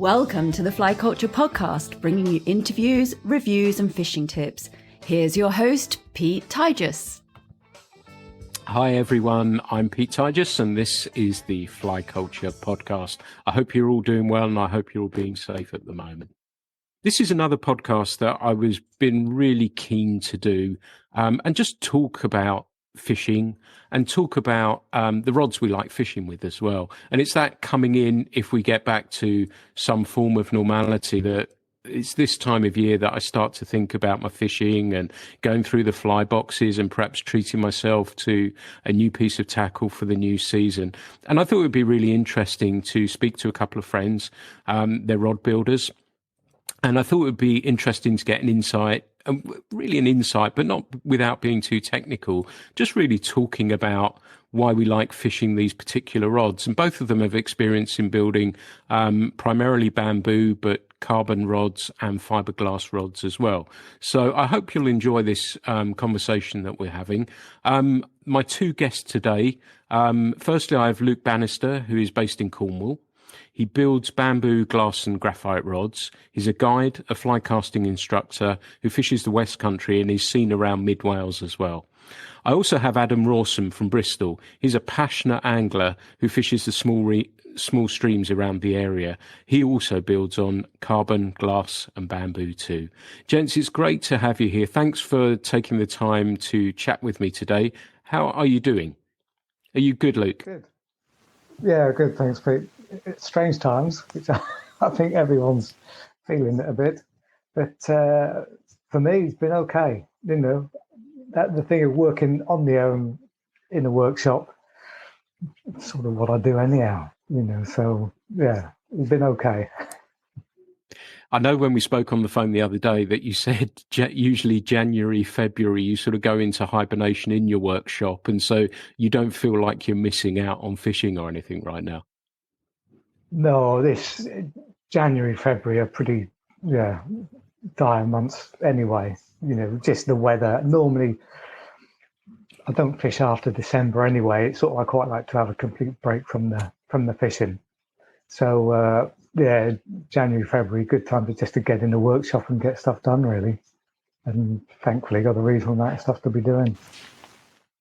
Welcome to the Fly Culture Podcast, bringing you interviews, reviews and fishing tips. Here's your host, Pete Tigers. Hi everyone, I'm Pete Tigers and this is the Fly Culture Podcast. I hope you're all doing well and I hope you're all being safe at the moment. This is another podcast that I was been really keen to do and just talk about fishing and talk about the rods we like fishing with as well. And it's that coming in, if we get back to some form of normality, that it's this time of year that I start to think about my fishing and going through the fly boxes and perhaps treating myself to a new piece of tackle for the new season. And I thought it would be really interesting to speak to a couple of friends. They're rod builders. And I thought it would be interesting to get an insight, but not without being too technical, just really talking about why we like fishing these particular rods. And both of them have experience in building primarily bamboo, but carbon rods and fiberglass rods as well. So I hope you'll enjoy this conversation that we're having. My two guests today, firstly, I have Luke Bannister, who is based in Cornwall. He builds bamboo, glass and graphite rods. He's a guide, a fly casting instructor who fishes the West Country and is seen around mid-Wales as well. I also have Adam Rawson from Bristol. He's a passionate angler who fishes the small streams around the area. He also builds on carbon, glass and bamboo too. Gents, it's great to have you here. Thanks for taking the time to chat with me today. How are you doing? Are you good, Luke? Good. Yeah, good. Thanks, Pete. It's strange times, which I think everyone's feeling it a bit. But for me, it's been okay. You know, that the thing of working on the own in a workshop, sort of what I do anyhow. You know, so yeah, it's been okay. I know when we spoke on the phone the other day that you said usually January, February, you sort of go into hibernation in your workshop. And so you don't feel like you're missing out on fishing or anything right now. No, this January, February are pretty, dire months anyway. You know, just the weather. Normally, I don't fish after December anyway. It's sort of, I quite like to have a complete break from the fishing. So, January, February, good time to get in the workshop and get stuff done, really. And thankfully, got a reasonable amount of stuff to be doing.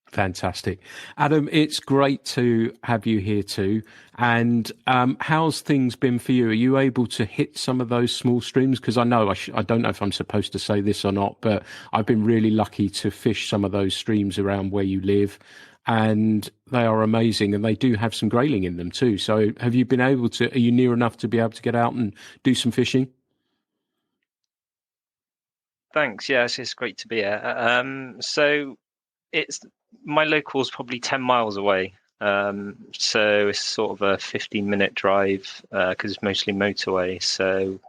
Fantastic. Adam, it's great to have you here too. And how's things been for you? Are you able to hit some of those small streams? Because I know, I don't know if I'm supposed to say this or not, but I've been really lucky to fish some of those streams around where you live. And they are amazing, and they do have some grayling in them too. So have you been able to, are you near enough to be able to get out and do some fishing? Thanks. Yes, it's great to be here. So my local's probably 10 miles away. So it's sort of a 15-minute drive because it's mostly motorway. So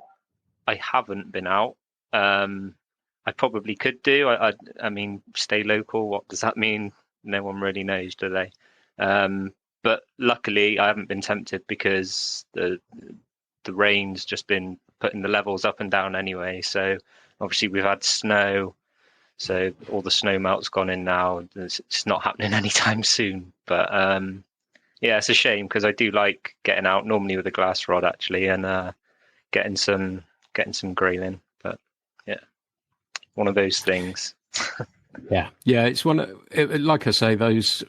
I haven't been out. I probably could do. I mean, stay local. What does that mean? No one really knows, do they? But luckily, I haven't been tempted because the rain's just been putting the levels up and down anyway. So obviously we've had snow, so all the snow melt's gone in now. It's not happening anytime soon. But it's a shame because I do like getting out normally with a glass rod actually and getting some grayling. But yeah, one of those things. Yeah, it's like I say, those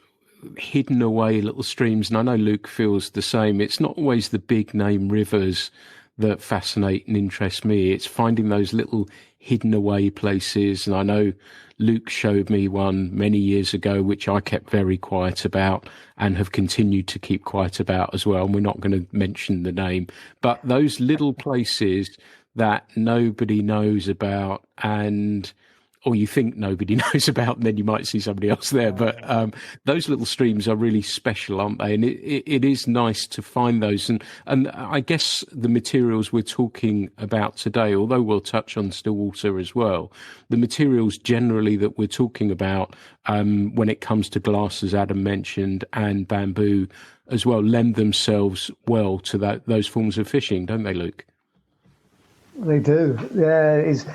hidden away little streams, and I know Luke feels the same. It's not always the big name rivers that fascinate and interest me. It's finding those little hidden away places. And I know Luke showed me one many years ago, which I kept very quiet about and have continued to keep quiet about as well. And we're not going to mention the name, but those little places that nobody knows about or you think nobody knows about, and then you might see somebody else there. But those little streams are really special, aren't they? And it is nice to find those. And I guess the materials we're talking about today, although we'll touch on still water as well, the materials generally that we're talking about when it comes to glass, as Adam mentioned, and bamboo as well, lend themselves well to those forms of fishing, don't they, Luke? They do. Yeah, it is,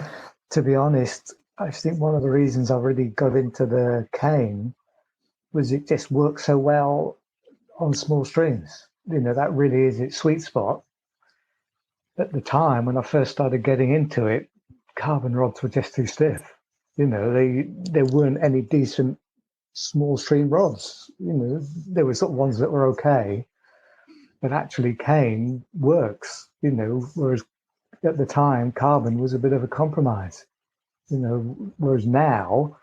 to be honest, I think one of the reasons I really got into the cane was it just works so well on small streams. You know, that really is its sweet spot. at the time when I first started getting into it, carbon rods were just too stiff. There weren't any decent small stream rods. There were sort of ones that were okay, but actually cane works. Whereas at the time carbon was a bit of a compromise. Whereas now,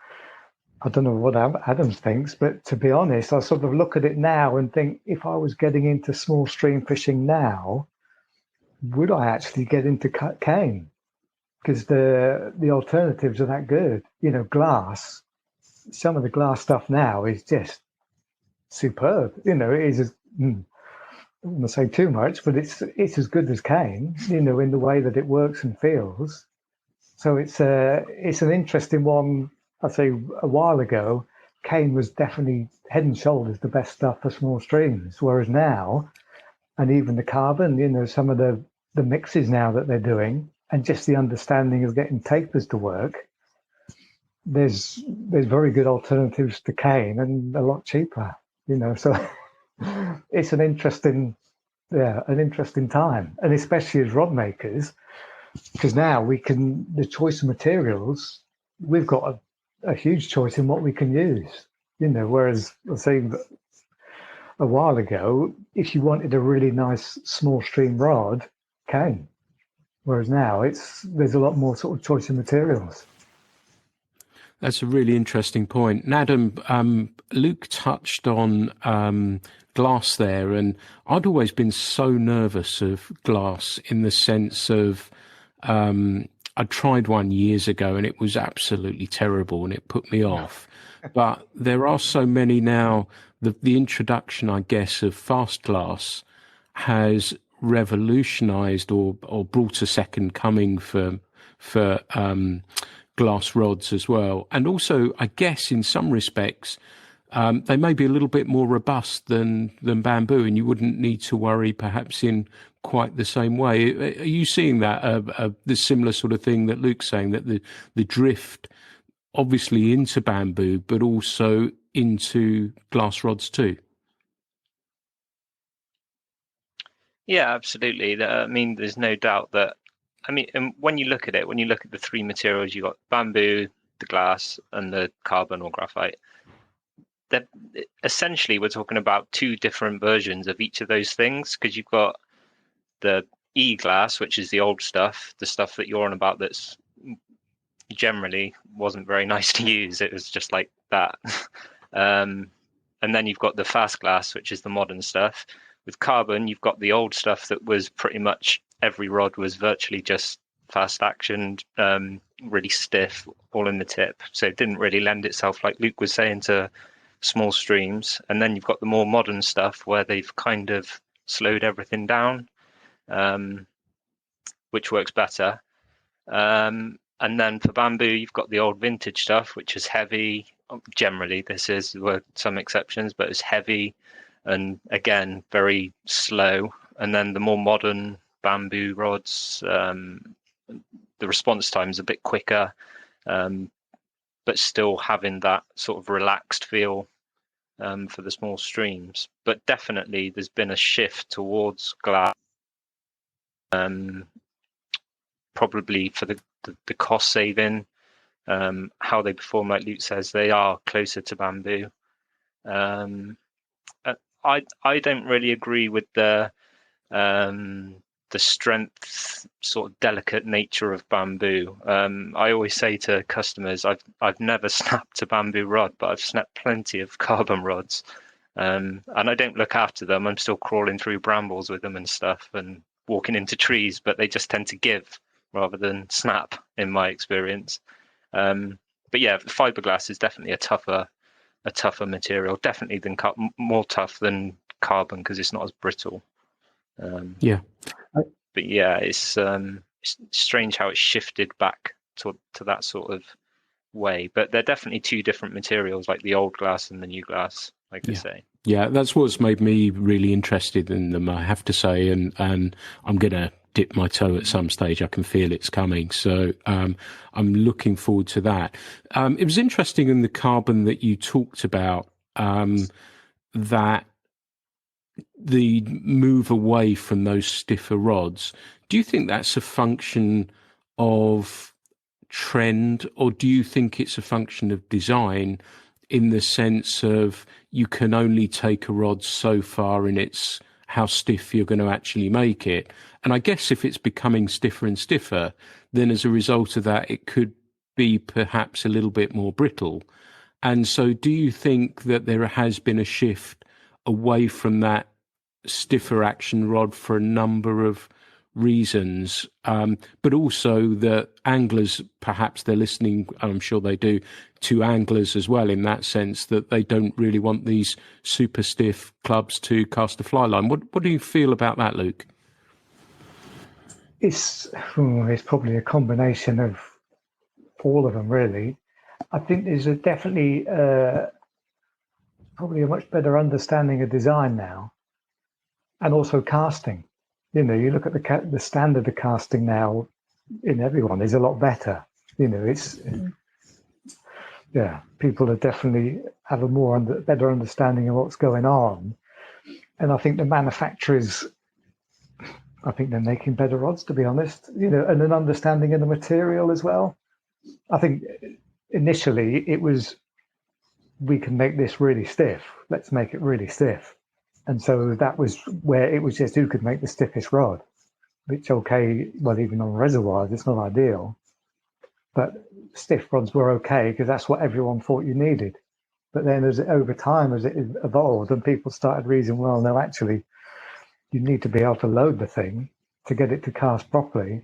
I don't know what Adams thinks, but to be honest, I sort of look at it now and think, if I was getting into small stream fishing now, would I actually get into cane? Because the alternatives are that good. Glass, some of the glass stuff now is just superb. It is, I don't want to say too much, but it's as good as cane, in the way that it works and feels. So it's an interesting one. I'd say a while ago, cane was definitely head and shoulders the best stuff for small streams. Whereas now, and even the carbon, some of the mixes now that they're doing, and just the understanding of getting tapers to work, there's very good alternatives to cane and a lot cheaper. So it's an interesting time, and especially as rod makers, because now the choice of materials, we've got a huge choice in what we can use. Whereas I was saying a while ago, if you wanted a really nice small stream rod, cane. Whereas now there's a lot more sort of choice of materials. That's a really interesting point. And Adam, Luke touched on glass there, and I'd always been so nervous of glass in the sense of I tried one years ago and it was absolutely terrible and it put me off. But there are so many now. The introduction, I guess, of fast glass has revolutionized or brought a second coming for glass rods as well. And also, I guess, in some respects, they may be a little bit more robust than bamboo, and you wouldn't need to worry perhaps in quite the same way. Are you seeing that, the similar sort of thing that Luke's saying, that the drift obviously into bamboo, but also into glass rods too? Yeah, absolutely. I mean, there's no doubt that, and when you look at the three materials, you've got bamboo, the glass, and the carbon or graphite. That essentially we're talking about two different versions of each of those things, because you've got the e-glass, which is the old stuff, the stuff that you're on about that's generally wasn't very nice to use. It was just like that. And then you've got the fast glass, which is the modern stuff. With carbon, you've got the old stuff that was pretty much every rod was virtually just fast action, really stiff, all in the tip. So it didn't really lend itself, like Luke was saying, to small streams. And then you've got the more modern stuff where they've kind of slowed everything down, which works better. And then for bamboo, you've got the old vintage stuff, which is heavy. Generally, there were some exceptions, but it's heavy and again very slow. And then the more modern bamboo rods, the response time is a bit quicker, but still having that sort of relaxed feel for the small streams. But definitely there's been a shift towards glass, probably for the cost saving, how they perform, like Luke says, they are closer to bamboo. I don't really agree with the strength, sort of delicate nature of bamboo. I always say to customers, I've never snapped a bamboo rod, but I've snapped plenty of carbon rods. And I don't look after them. I'm still crawling through brambles with them and stuff and walking into trees, but they just tend to give rather than snap, in my experience. But yeah, fiberglass is definitely a tougher material, definitely more tough than carbon because it's not as brittle. Yeah. But yeah, it's strange how it's shifted back to that sort of way. But they're definitely two different materials, like the old glass and the new glass, like I say. Yeah, that's what's made me really interested in them, I have to say, and I'm going to dip my toe at some stage. I can feel it's coming. So I'm looking forward to that. It was interesting in the carbon that you talked about, that the move away from those stiffer rods. Do you think that's a function of trend, or do you think it's a function of design, in the sense of you can only take a rod so far in its how stiff you're going to actually make it? And I guess if it's becoming stiffer and stiffer, then as a result of that, it could be perhaps a little bit more brittle. And so do you think that there has been a shift away from that stiffer action rod for a number of reasons, but also that anglers, perhaps they're listening, I'm sure they do, to anglers as well, in that sense that they don't really want these super stiff clubs to cast a fly line? What do you feel about that, Luke? It's probably a combination of all of them, really. I think there's definitely probably a much better understanding of design now, and also casting. You know, you look at the standard of casting now in everyone is a lot better. You know, people are definitely have a better understanding of what's going on, and I think the manufacturers, I think they're making better rods, to be honest. You know, and an understanding of the material as well. I think initially it was, we can make this really stiff. Let's make it really stiff. And so that was where it was just who could make the stiffest rod, which, okay, well, even on reservoirs, it's not ideal. But stiff rods were okay because that's what everyone thought you needed. But then over time, as it evolved and people started reasoning, well, no, actually, you need to be able to load the thing to get it to cast properly.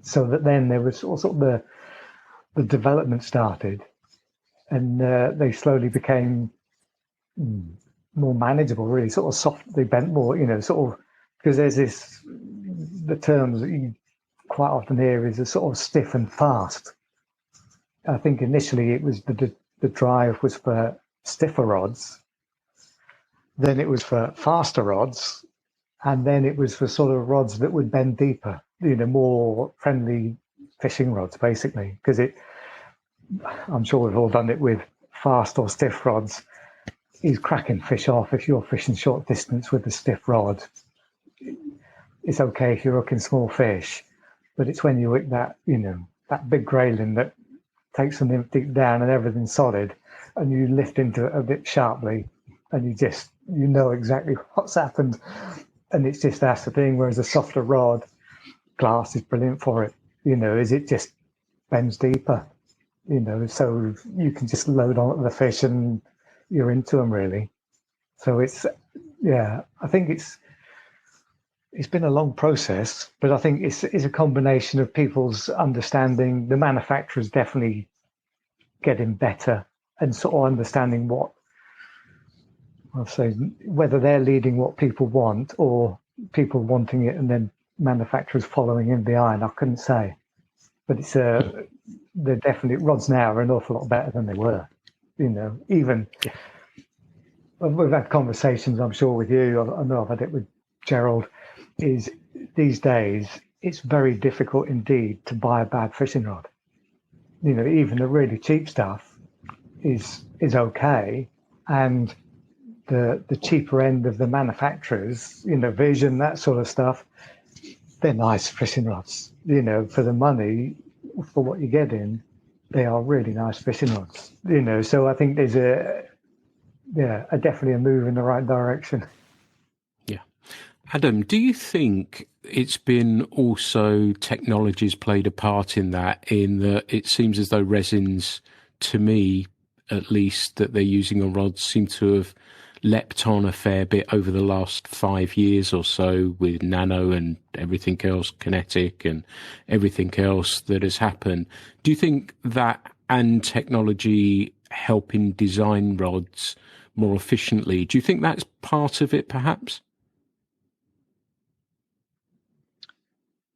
So that then there was sort of the development started, and they slowly became more manageable, really, sort of soft. They bent more, you know, sort of, because there's the terms that you quite often hear is a sort of stiff and fast. I think initially it was the drive was for stiffer rods, then it was for faster rods, and then it was for sort of rods that would bend deeper, you know, more friendly fishing rods, basically. Because I'm sure we've all done it with fast or stiff rods. Is cracking fish off if you're fishing short distance with a stiff rod. It's okay if you're hooking small fish, but it's when you hook that, you know, that big grayling that takes them deep down and everything's solid, and you lift into it a bit sharply, and you know exactly what's happened, and it's just that's the thing. Whereas a softer rod, glass is brilliant for it. You know, is it just bends deeper, you know, so you can just load on the fish and you're into them, really. So I think it's been a long process, but I think it's a combination of people's understanding. The manufacturers definitely getting better and sort of understanding what, I'll say, whether they're leading what people want or people wanting it and then manufacturers following in behind. I couldn't say, but they're definitely, rods now are an awful lot better than they were. You know, even we've had conversations, I'm sure, with you. I know I've had it with Gerald. Is these days it's very difficult indeed to buy a bad fishing rod. You know, even the really cheap stuff is okay, and the cheaper end of the manufacturers, you know, Vision, that sort of stuff, they're nice fishing rods. You know, for the money, for what you get in, they are really nice fishing rods, you know. So I think there's definitely a move in the right direction. Yeah. Adam, do you think it's been also technology's played a part in that, in that it seems as though resins, to me at least, that they're using on rods seem to have leapt on a fair bit over the last 5 years or so, with nano and everything else, kinetic and everything else that has happened. Do you think that and technology helping design rods more efficiently, do you think that's part of it, perhaps?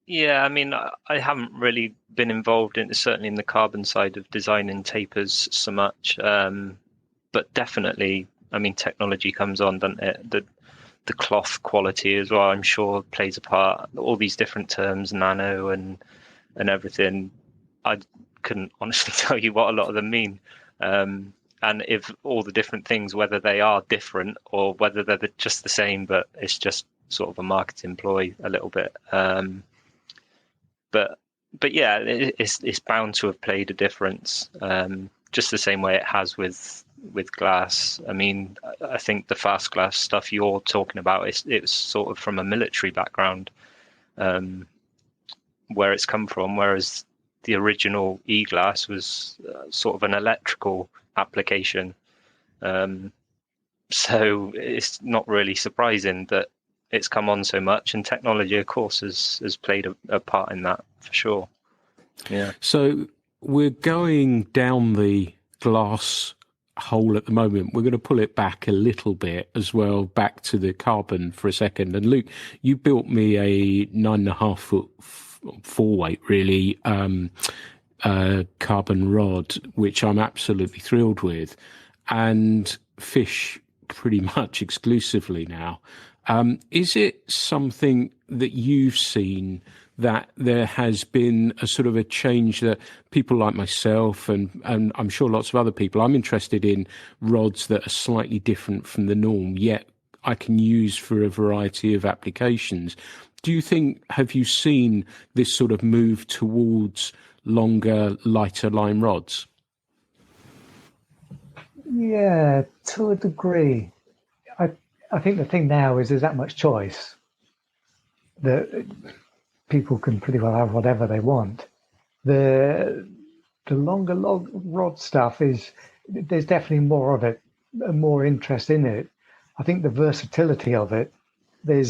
Yeah, I mean, I haven't really been involved certainly in the carbon side of designing tapers so much, but definitely, I mean, technology comes on, doesn't it? The cloth quality as well, I'm sure, plays a part. All these different terms, nano and everything, I couldn't honestly tell you what a lot of them mean. And if all the different things, whether they are different or whether they're just the same, but it's just sort of a marketing ploy a little bit. But yeah, it's bound to have played a difference, just the same way it has with glass. I mean, I think the fast glass stuff you're talking about, it's sort of from a military background, where it's come from, whereas the original e-glass was sort of an electrical application. So it's not really surprising that it's come on so much, and technology, of course, has played a part in that for sure. Yeah. So we're going down the glass hole at the moment. We're going to pull it back a little bit as well, back to the carbon for a second. And Luke, you built me a 9.5 foot four weight, really, carbon rod, which I'm absolutely thrilled with, and fish pretty much exclusively now. Is it something that you've seen that there has been a sort of a change that people like myself and I'm sure lots of other people, I'm interested in rods that are slightly different from the norm, yet I can use for a variety of applications. Do you think, have you seen this sort of move towards longer, lighter line rods? Yeah, to a degree. I think the thing now is there's that much choice that people can pretty well have whatever they want. The longer rod stuff there's definitely more of it, more interest in it. I think the versatility of it, there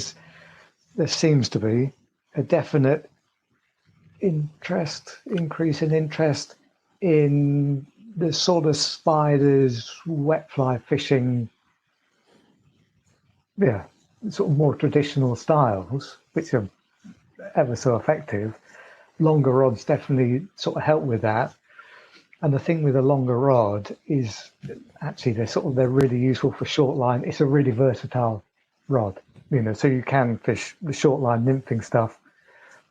seems to be a definite increase in interest in the sort of spiders, wet fly fishing, sort of more traditional styles, which are ever so effective. Longer rods definitely sort of help with that. And the thing with a longer rod is actually they're really useful for short line. It's a really versatile rod, so you can fish the short line nymphing stuff,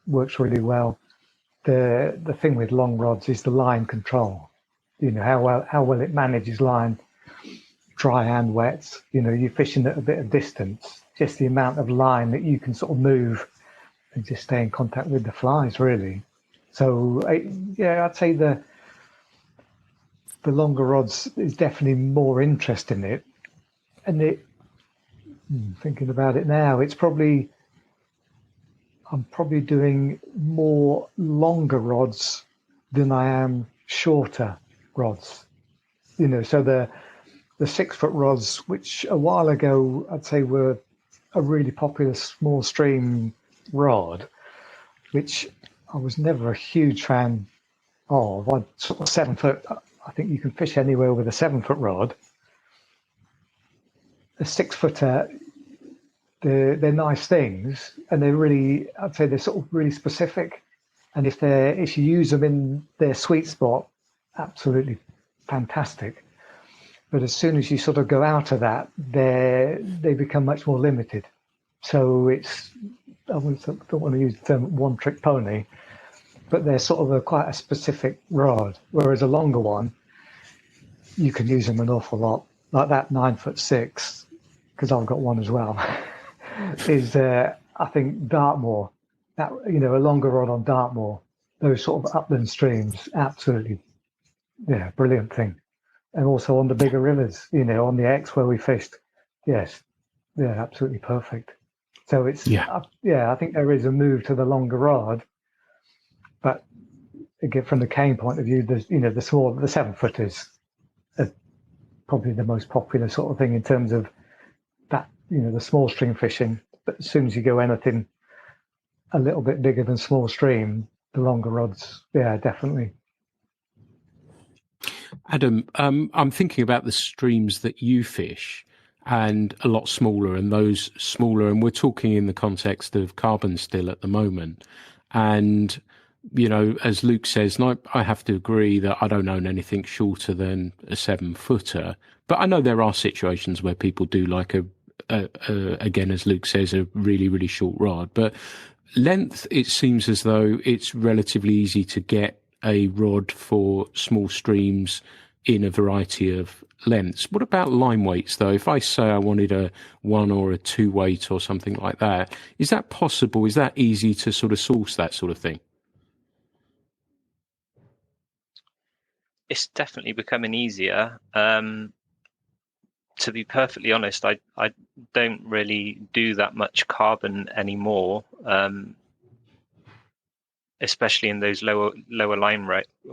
works really well. The thing with long rods is the line control. How well it manages line, dry and wet. You're fishing at a bit of distance, just the amount of line that you can sort of move and just stay in contact with the flies, really. So I'd say the longer rods is definitely more interest in it. And thinking about it now, I'm probably doing more longer rods than I am shorter rods. So the 6 foot rods, which a while ago I'd say were a really popular small stream rod, which I was never a huge fan of. I'd sort of 7 foot. I think you can fish anywhere with a 7 foot rod. A 6 footer, they're nice things, and I'd say they're sort of really specific. And if you use them in their sweet spot, absolutely fantastic. But as soon as you sort of go out of that, they become much more limited. So I don't want to use the term one trick pony, but they're sort of quite a specific rod. Whereas a longer one, you can use them an awful lot. Like that 9'6", because I've got one as well, is I think Dartmoor. That a longer rod on Dartmoor, those sort of upland streams, absolutely, brilliant thing. And also on the bigger rivers, on the Exe where we fished, yes, absolutely perfect. So it's I think there is a move to the longer rod, but again, from the cane point of view, there's the 7 footers are probably the most popular sort of thing in terms of that, the small stream fishing. But as soon as you go anything a little bit bigger than small stream, the longer rods, definitely. Adam, I'm thinking about the streams that you fish, and a lot smaller, and those smaller, and we're talking in the context of carbon still at the moment. And, as Luke says, and I have to agree that I don't own anything shorter than a 7 footer, but I know there are situations where people do like again, as Luke says, a really, really short rod. But length, it seems as though it's relatively easy to get a rod for small streams in a variety of lengths. What about line weights, though? If I say I wanted a 1 or a 2 weight or something like that, is that possible? Is that easy to sort of source that sort of thing? It's definitely becoming easier. To be perfectly honest, I don't really do that much carbon anymore, especially in those lower line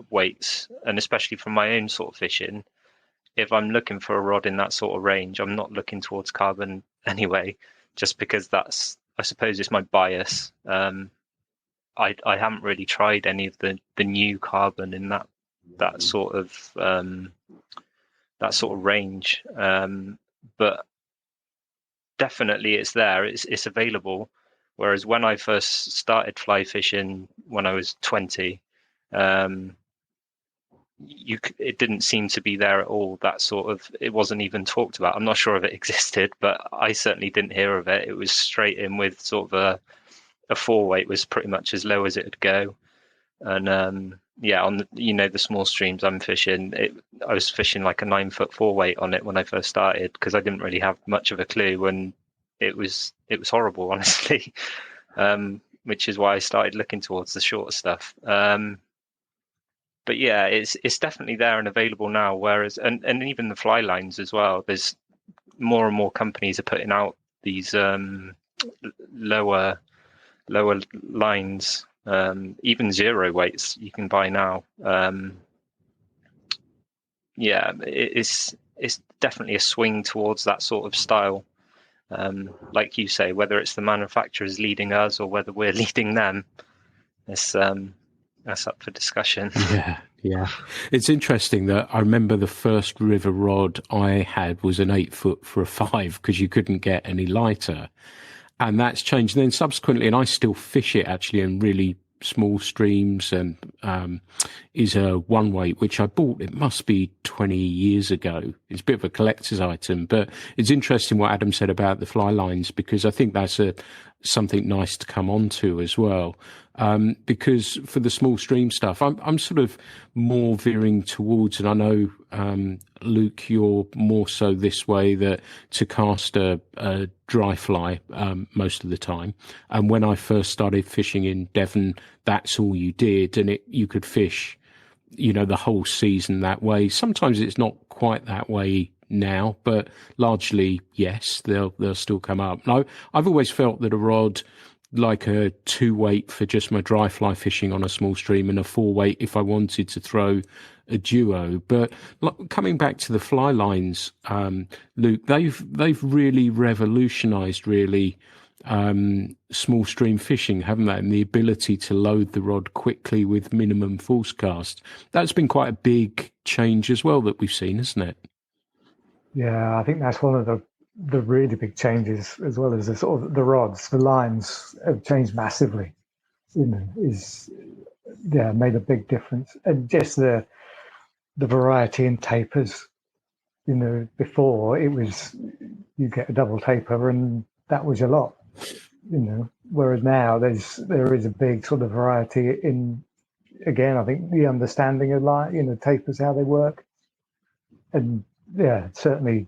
weights, and especially from my own sort of fishing. If I'm looking for a rod in that sort of range, I'm not looking towards carbon anyway, just because I suppose it's my bias. I haven't really tried any of the new carbon in that sort of range, but definitely it's there. It's available. Whereas when I first started fly fishing when I was 20, it didn't seem to be there at all. It wasn't even talked about. I'm not sure if it existed, but I certainly didn't hear of it. It was straight in with sort of a 4 weight was pretty much as low as it would go. And on the small streams I'm fishing, I was fishing like a 9-foot 4 weight on it when I first started, because I didn't really have much of a clue, and it was horrible, honestly. Which is why I started looking towards the shorter stuff. But yeah, it's definitely there and available now. Whereas, and even the fly lines as well. There's more and more companies are putting out these lower lines, even 0 weights you can buy now. It's definitely a swing towards that sort of style. Like you say, whether it's the manufacturers leading us or whether we're leading them, that's up for discussion. Yeah. It's interesting that I remember the first river rod I had was an 8-foot for a 5, because you couldn't get any lighter. And that's changed. And then subsequently, and I still fish it actually in really small streams, and is a 1 weight, which I bought, it must be 20 years ago. It's a bit of a collector's item, but it's interesting what Adam said about the fly lines, because I think that's something nice to come on to as well. Because for the small stream stuff, I'm sort of more veering towards, and I know, Luke, you're more so this way, that to cast a dry fly most of the time. And when I first started fishing in Devon, that's all you did, and you could fish, the whole season that way. Sometimes it's not quite that way now, but largely, yes, they'll still come up. Now, I've always felt that a rod like a 2 weight for just my dry fly fishing on a small stream, and a 4 weight if I wanted to throw a duo. But coming back to the fly lines, Luke, they've really revolutionized small stream fishing, haven't they? And the ability to load the rod quickly with minimum force cast. That's been quite a big change as well that we've seen, isn't it? Yeah, I think that's one of the really big changes, as well as the sort of the rods. The lines have changed massively. Made a big difference, and just the variety in tapers. Before it was you get a double taper and that was a lot. Whereas now there is a big sort of variety in. Again, I think the understanding of tapers, how they work, and certainly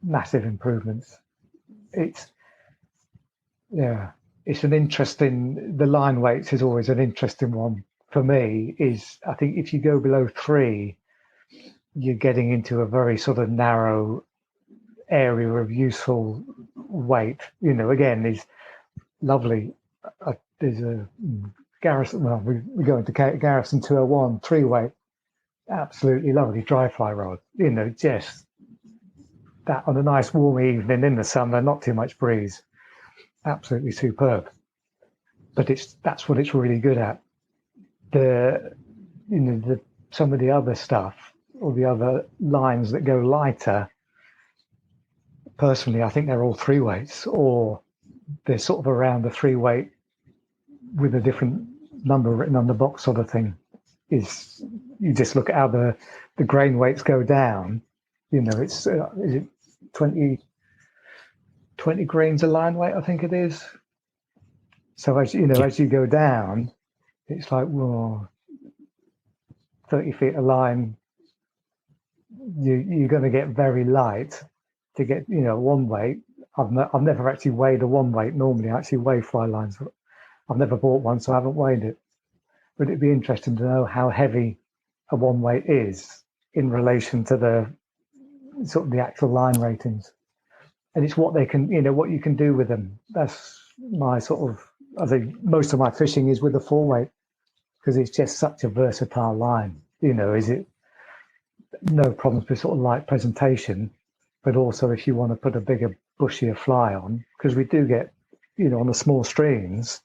massive improvements. It's an interesting. The line weights is always an interesting one for me. I think if you go below 3, you're getting into a very sort of narrow area of useful weight. Again, is lovely. There's a Garrison. Well, we go into Garrison 201 3 weight. Absolutely lovely dry fly rod. Just that on a nice warm evening in the summer, not too much breeze. Absolutely superb. But that's what it's really good at. Some of the other stuff, or the other lines that go lighter, personally, I think they're all 3 weights, or they're sort of around the 3 weight with a different number written on the box, sort of thing. You just look at how the grain weights go down. It's is it 20 grains a line weight, I think it is. So as you go down, it's like 30 feet a line, you're going to get very light to get, one weight. I've never actually weighed a one weight. Normally, I actually weigh fly lines. I've never bought one, so I haven't weighed it. But it'd be interesting to know how heavy a one weight is in relation to the sort of the actual line ratings. And it's what they can, what you can do with them. That's my sort of, I think most of my fishing is with a 4-weight because it's just such a versatile line. Is it no problems with sort of light presentation, but also if you want to put a bigger, bushier fly on, because we do get, on the small streams,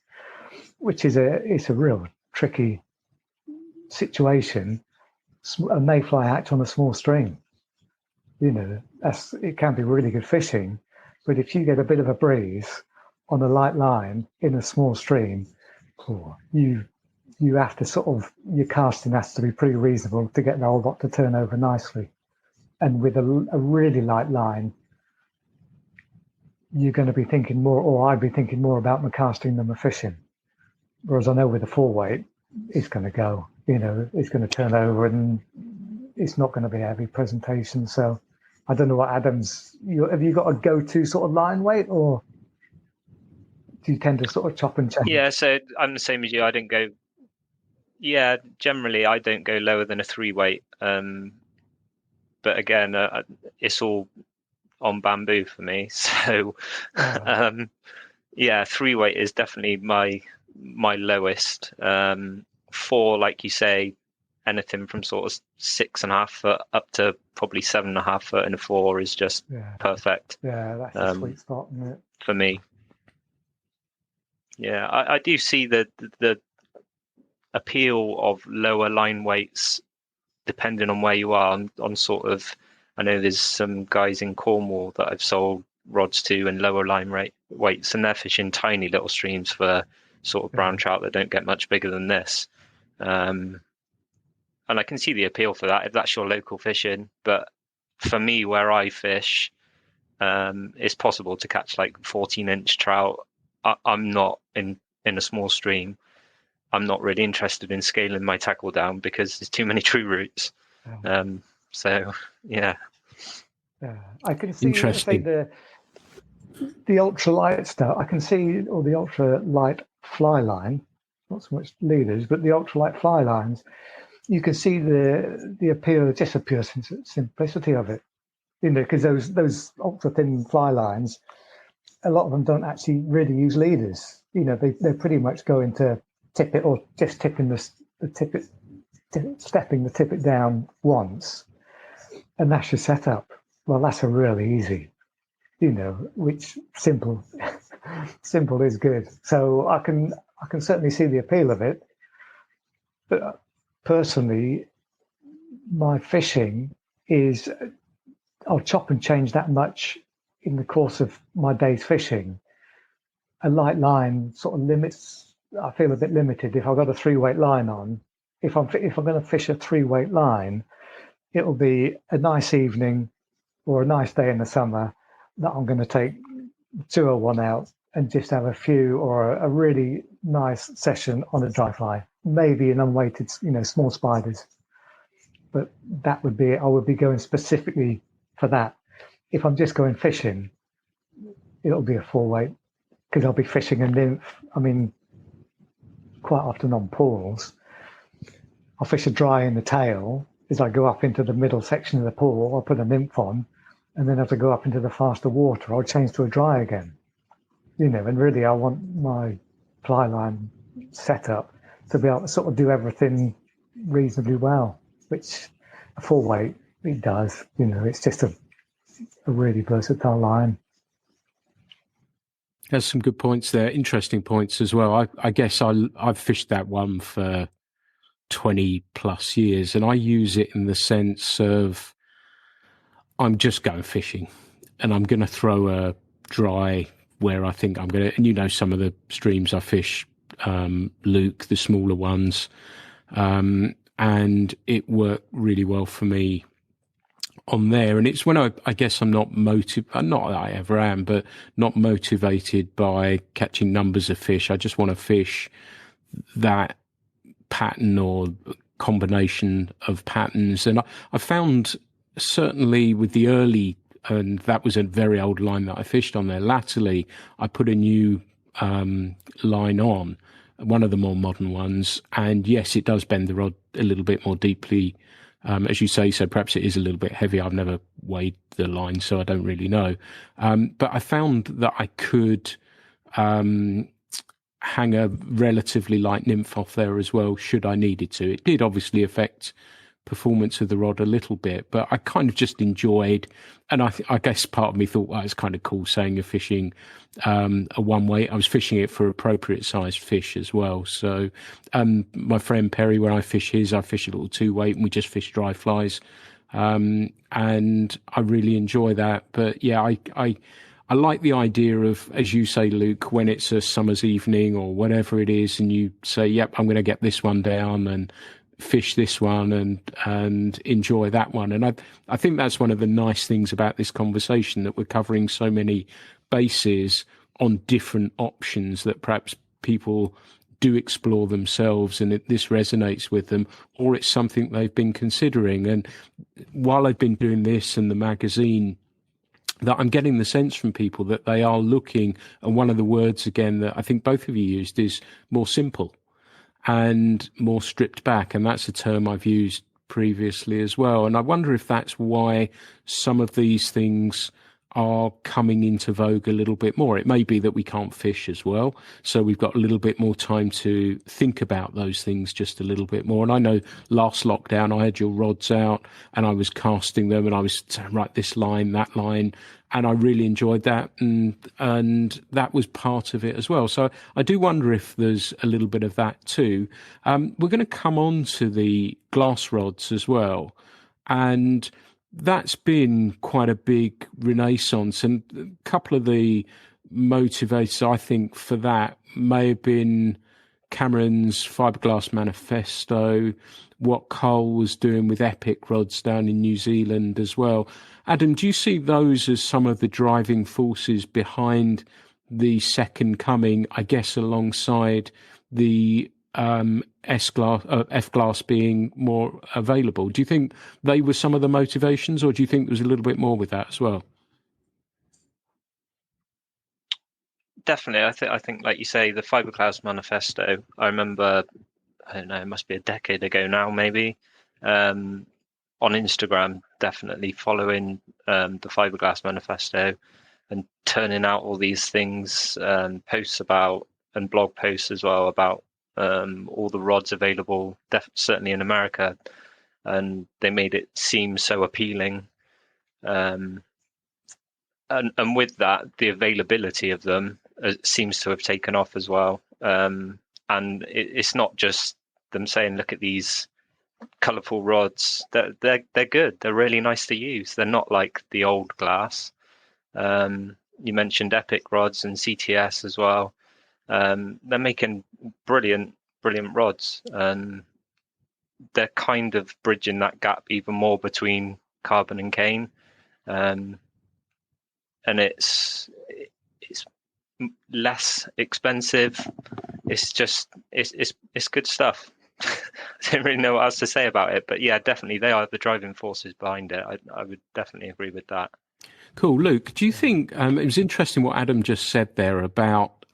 which is it's a real tricky situation, a mayfly hatch on a small stream. It can be really good fishing, but if you get a bit of a breeze on a light line in a small stream, you have to sort of, your casting has to be pretty reasonable to get the whole lot to turn over nicely. And with a really light line, you're going to be thinking more, or I'd be thinking more about my casting than my fishing. Whereas I know with a 4-weight, it's going to go, it's going to turn over and it's not going to be a heavy presentation. So I don't know what Adam's, have you got a go-to sort of line weight, or do you tend to sort of chop and change? Yeah, so I'm the same as you. I don't go, generally I don't go lower than a 3-weight. But again, it's all on bamboo for me. So 3-weight is definitely my lowest. 4, like you say, anything from sort of 6.5 foot up to probably 7.5 foot, and a 4 is just perfect. Yeah, that's a sweet spot, isn't it? For me. Yeah, I do see the appeal of lower line weights depending on where you are. On sort of, I know there's some guys in Cornwall that I've sold rods to and lower line weights, and they're fishing tiny little streams for sort of brown trout that don't get much bigger than this. And I can see the appeal for that if that's your local fishing. But for me, where I fish, it's possible to catch like 14-inch trout. I'm not in a small stream. I'm not really interested in scaling my tackle down because there's too many true roots. So yeah. I can see the ultralight stuff. I can see all the ultralight fly line, not so much leaders, but the ultralight fly lines. You can see the appeal, just the pure simplicity of it. Because those ultra thin fly lines, a lot of them don't actually really use leaders. They pretty much go into tip it, or just tipping the tip it, stepping the tippet down once, and that's your setup. Well, that's a really easy, which simple is good. So I can certainly see the appeal of it. But personally, my fishing is, I'll chop and change that much in the course of my day's fishing. A light line sort of limits. I feel a bit limited if I've got a 3-weight line on. If I'm going to fish a 3-weight line, it'll be a nice evening or a nice day in the summer that I'm going to take 201 out and just have a few, or a really nice session on a dry fly, maybe an unweighted, small spiders. But that would be, I would be going specifically for that. If I'm just going fishing, it'll be a 4-weight because I'll be fishing a nymph. I mean, quite often on pools, I'll fish a dry in the tail. As I go up into the middle section of the pool, I'll put a nymph on, and then as I go up into the faster water, I'll change to a dry again. And really I want my fly line setup to be able to sort of do everything reasonably well, which a 4-weight, it does. It's just a really versatile line. There's some good points there, interesting points as well. I guess I've fished that one for 20 plus years, and I use it in the sense of I'm just going fishing and I'm going to throw a dry where I think I'm going to, and some of the streams I fish, Luke, the smaller ones, and it worked really well for me on there. And it's when I guess I'm not motivated, not that I ever am, but not motivated by catching numbers of fish. I just want to fish that pattern or combination of patterns. And I found certainly with the early, and that was a very old line that I fished on there. Latterly, I put a new line on, one of the more modern ones, and yes, it does bend the rod a little bit more deeply, as you say. So perhaps it is a little bit heavy. I've never weighed the line, so I don't really know. But I found that I could hang a relatively light nymph off there as well, should I needed to. It did obviously affect performance of the rod a little bit, but I kind of just enjoyed, and I guess part of me thought, well, it's kind of cool saying you're fishing a one weight. I was fishing it for appropriate sized fish as well. So my friend Perry, when I fish his, I fish a little 2 weight, and we just fish dry flies, and I really enjoy that. But yeah, I like the idea of, as you say, Luke, when it's a summer's evening or whatever it is, and you say, yep, I'm going to get this one down and fish this one and enjoy that one. And I think that's one of the nice things about this conversation, that we're covering so many bases on different options that perhaps people do explore themselves, and this resonates with them, or it's something they've been considering. And while I've been doing this and the magazine, that I'm getting the sense from people that they are looking, and one of the words again that I think both of you used is more simple and more stripped back, and that's a term I've used previously as well. And I wonder if that's why some of these things are coming into vogue a little bit more. It may be that we can't fish as well, so we've got a little bit more time to think about those things just a little bit more. And I know last lockdown I had your rods out and I was casting them, and I was saying, right, this line, that line, and I really enjoyed that, and that was part of it as well. So I do wonder if there's a little bit of that too. We're going to come on to the glass rods as well, and that's been quite a big renaissance. And a couple of the motivators, I think, for that may have been Cameron's fiberglass manifesto, what Cole was doing with Epic rods down in New Zealand as well. Adam, do you see those as some of the driving forces behind the second coming, I guess, alongside the F-glass being more available? Do you think they were some of the motivations, or do you think there was a little bit more with that as well? Definitely. I think, like you say, the fiberglass manifesto, I remember, I don't know, it must be a decade ago now, maybe, on Instagram, definitely following the fiberglass manifesto and turning out all these things, posts about, and blog posts as well about all the rods available, certainly in America, and they made it seem so appealing. And with that, the availability of them seems to have taken off as well. And it's not just them saying, look at these colourful rods. They're good. They're really nice to use. They're not like the old glass. You mentioned Epic rods and CTS as well. They're making brilliant rods. They're kind of bridging that gap even more between carbon and cane. And it's less expensive. It's just it's good stuff. I don't really know what else to say about it, but yeah, definitely they are the driving forces behind it. I would definitely agree with that. Cool. Luke, do you think it was interesting what Adam just said there about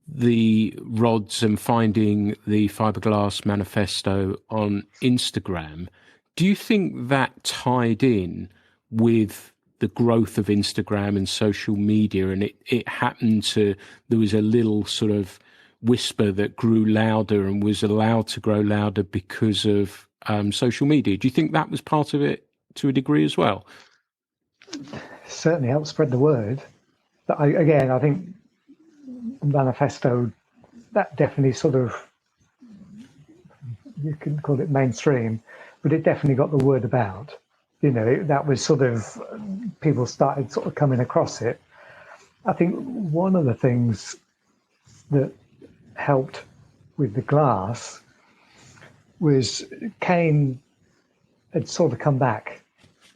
the rods and finding the fiberglass manifesto on Instagram? Do you think that tied in with the growth of Instagram and social media, and it happened to, there was a little sort of whisper that grew louder and was allowed to grow louder because of social media? Do you think that was part of it to a degree as well? Certainly helped spread the word. But I think manifesto, that definitely sort of, you can call it mainstream, but it definitely got the word about. You know, that was sort of, people started sort of coming across it. I think one of the things that helped with the glass was Kane had sort of come back.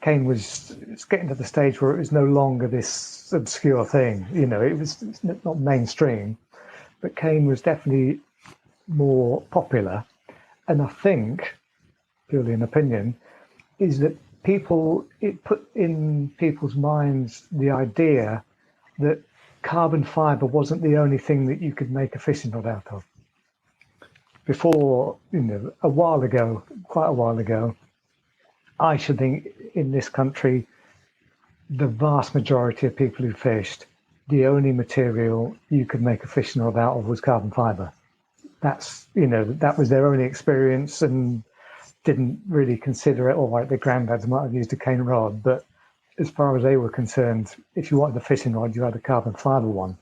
Kane was getting to the stage where it was no longer this obscure thing. You know, it's not mainstream, but Kane was definitely more popular. And I think, purely an opinion, is that it put in people's minds the idea that carbon fiber wasn't the only thing that you could make a fishing rod out of. Before, quite a while ago, I should think in this country, the vast majority of people who fished, the only material you could make a fishing rod out of was carbon fiber. That was their only experience, and didn't really consider it. All right, their granddads might have used a cane rod, but as far as they were concerned, if you wanted a fishing rod, you had a carbon fiber one.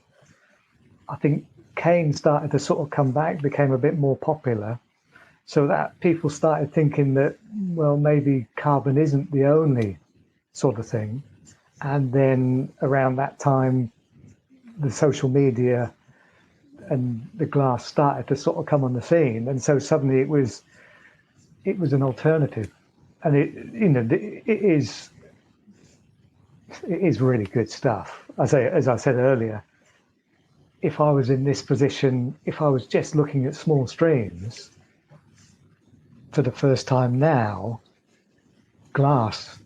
I think cane started to sort of come back, became a bit more popular, so that people started thinking that, well, maybe carbon isn't the only sort of thing. And then around that time, the social media and the glass started to sort of come on the scene, and so suddenly it was an alternative, and it is really good stuff. As I said earlier, if I was in this position, if I was just looking at small streams for the first time now, glass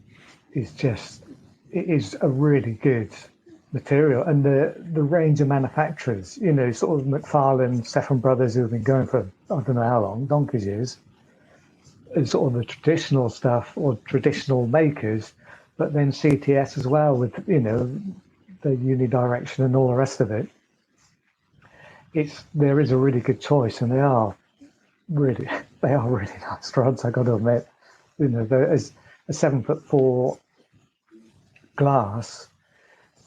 is a really good material. And the range of manufacturers, sort of McFarlane, Stephan Brothers, who've been going for I don't know how long, donkey's years, and sort of the traditional stuff or traditional makers, but then CTS as well with the unidirection and all the rest of it. There is a really good choice, and they are really nice rods, I got to admit. As a 7'4" glass,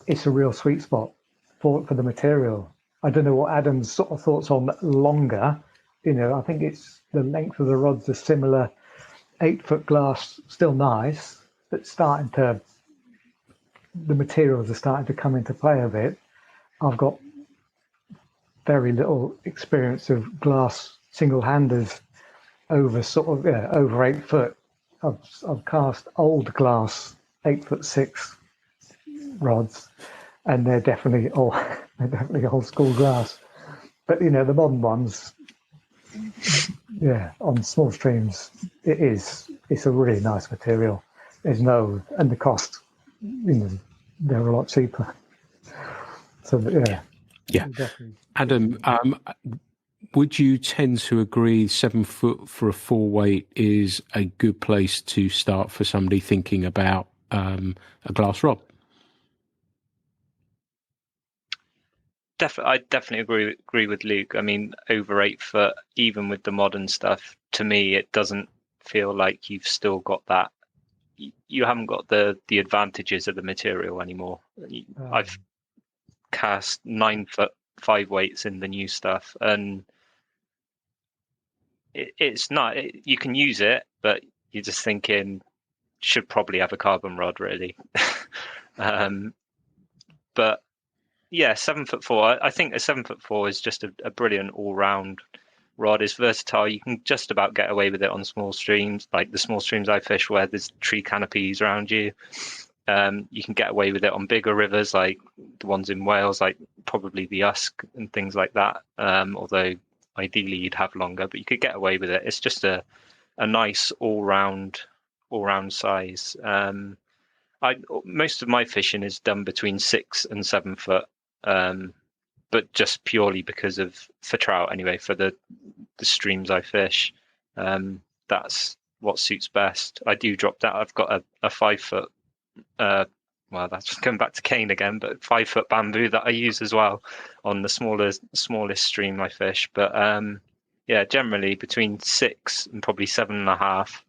it's a real sweet spot for the material. I don't know what Adam's sort of thoughts on longer. I think it's the length of the rods are similar. 8-foot glass, still nice, but the materials are starting to come into play a bit. I've got very little experience of glass single-handers over over 8 foot. I've cast old glass 8'6" rods, and they're definitely old school glass. But the modern ones, on small streams, it's a really nice material. And the cost, they're a lot cheaper. So yeah. Definitely. Adam, would you tend to agree 7 foot for a 4-weight is a good place to start for somebody thinking about a glass rod? I definitely agree with Luke. I mean, over 8 foot, even with the modern stuff, to me, it doesn't feel like you've still got that. You haven't got the advantages of the material anymore. I've cast 9 foot 5 weights in the new stuff, and it's not. You can use it, but you're just thinking, should probably have a carbon rod, really. But yeah, 7'4". I think a 7'4" is just a brilliant all-round rod. It's versatile. You can just about get away with it on small streams, like the small streams I fish where there's tree canopies around you. You can get away with it on bigger rivers, like the ones in Wales, like probably the Usk and things like that. Although ideally you'd have longer, but you could get away with it. It's just a nice all-round size. Most of my fishing is done between 6 and 7 foot. But just purely for trout anyway, for the streams I fish, that's what suits best. I do drop down. I've got a 5 foot, well, that's going back to cane again, but 5 foot bamboo that I use as well on the smallest stream I fish. But generally between 6 and probably 7.5,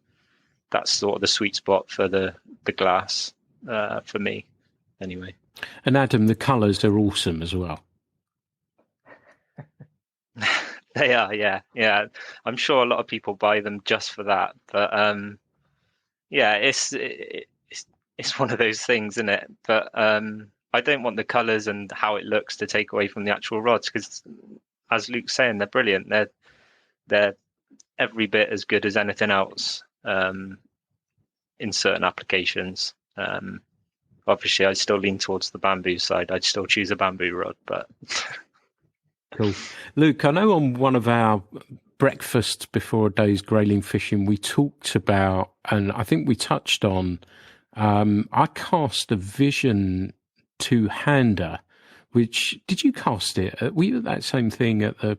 that's sort of the sweet spot for the glass, for me anyway. And Adam, the colours are awesome as well. They are, yeah. I'm sure a lot of people buy them just for that, but it's one of those things, isn't it? But I don't want the colours and how it looks to take away from the actual rods, because, as Luke's saying, they're brilliant. They're every bit as good as anything else in certain applications. Obviously, I still lean towards the bamboo side. I'd still choose a bamboo rod, but. Cool. Luke, I know on one of our breakfast before a day's grayling fishing, we talked about, and I think we touched on, I cast a Vision two-hander, which, did you cast it? Were you at that same thing at the,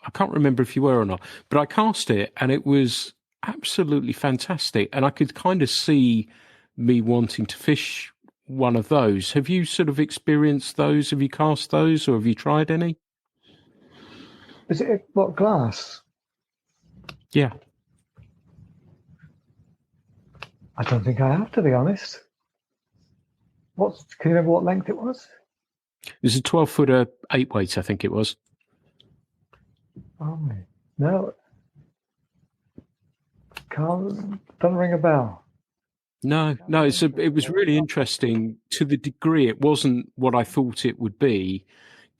I can't remember if you were or not, but I cast it and it was absolutely fantastic. And I could kind of see me wanting to fish one of those. Have you sort of experienced those? Have you cast those, or have you tried any? Is it what glass? Yeah. I don't think I have, to be honest. Can you remember what length it was? It was a 12-footer 8-weight, I think it was. Oh, no. Don't ring a bell. No, it was really interesting to the degree it wasn't what I thought it would be,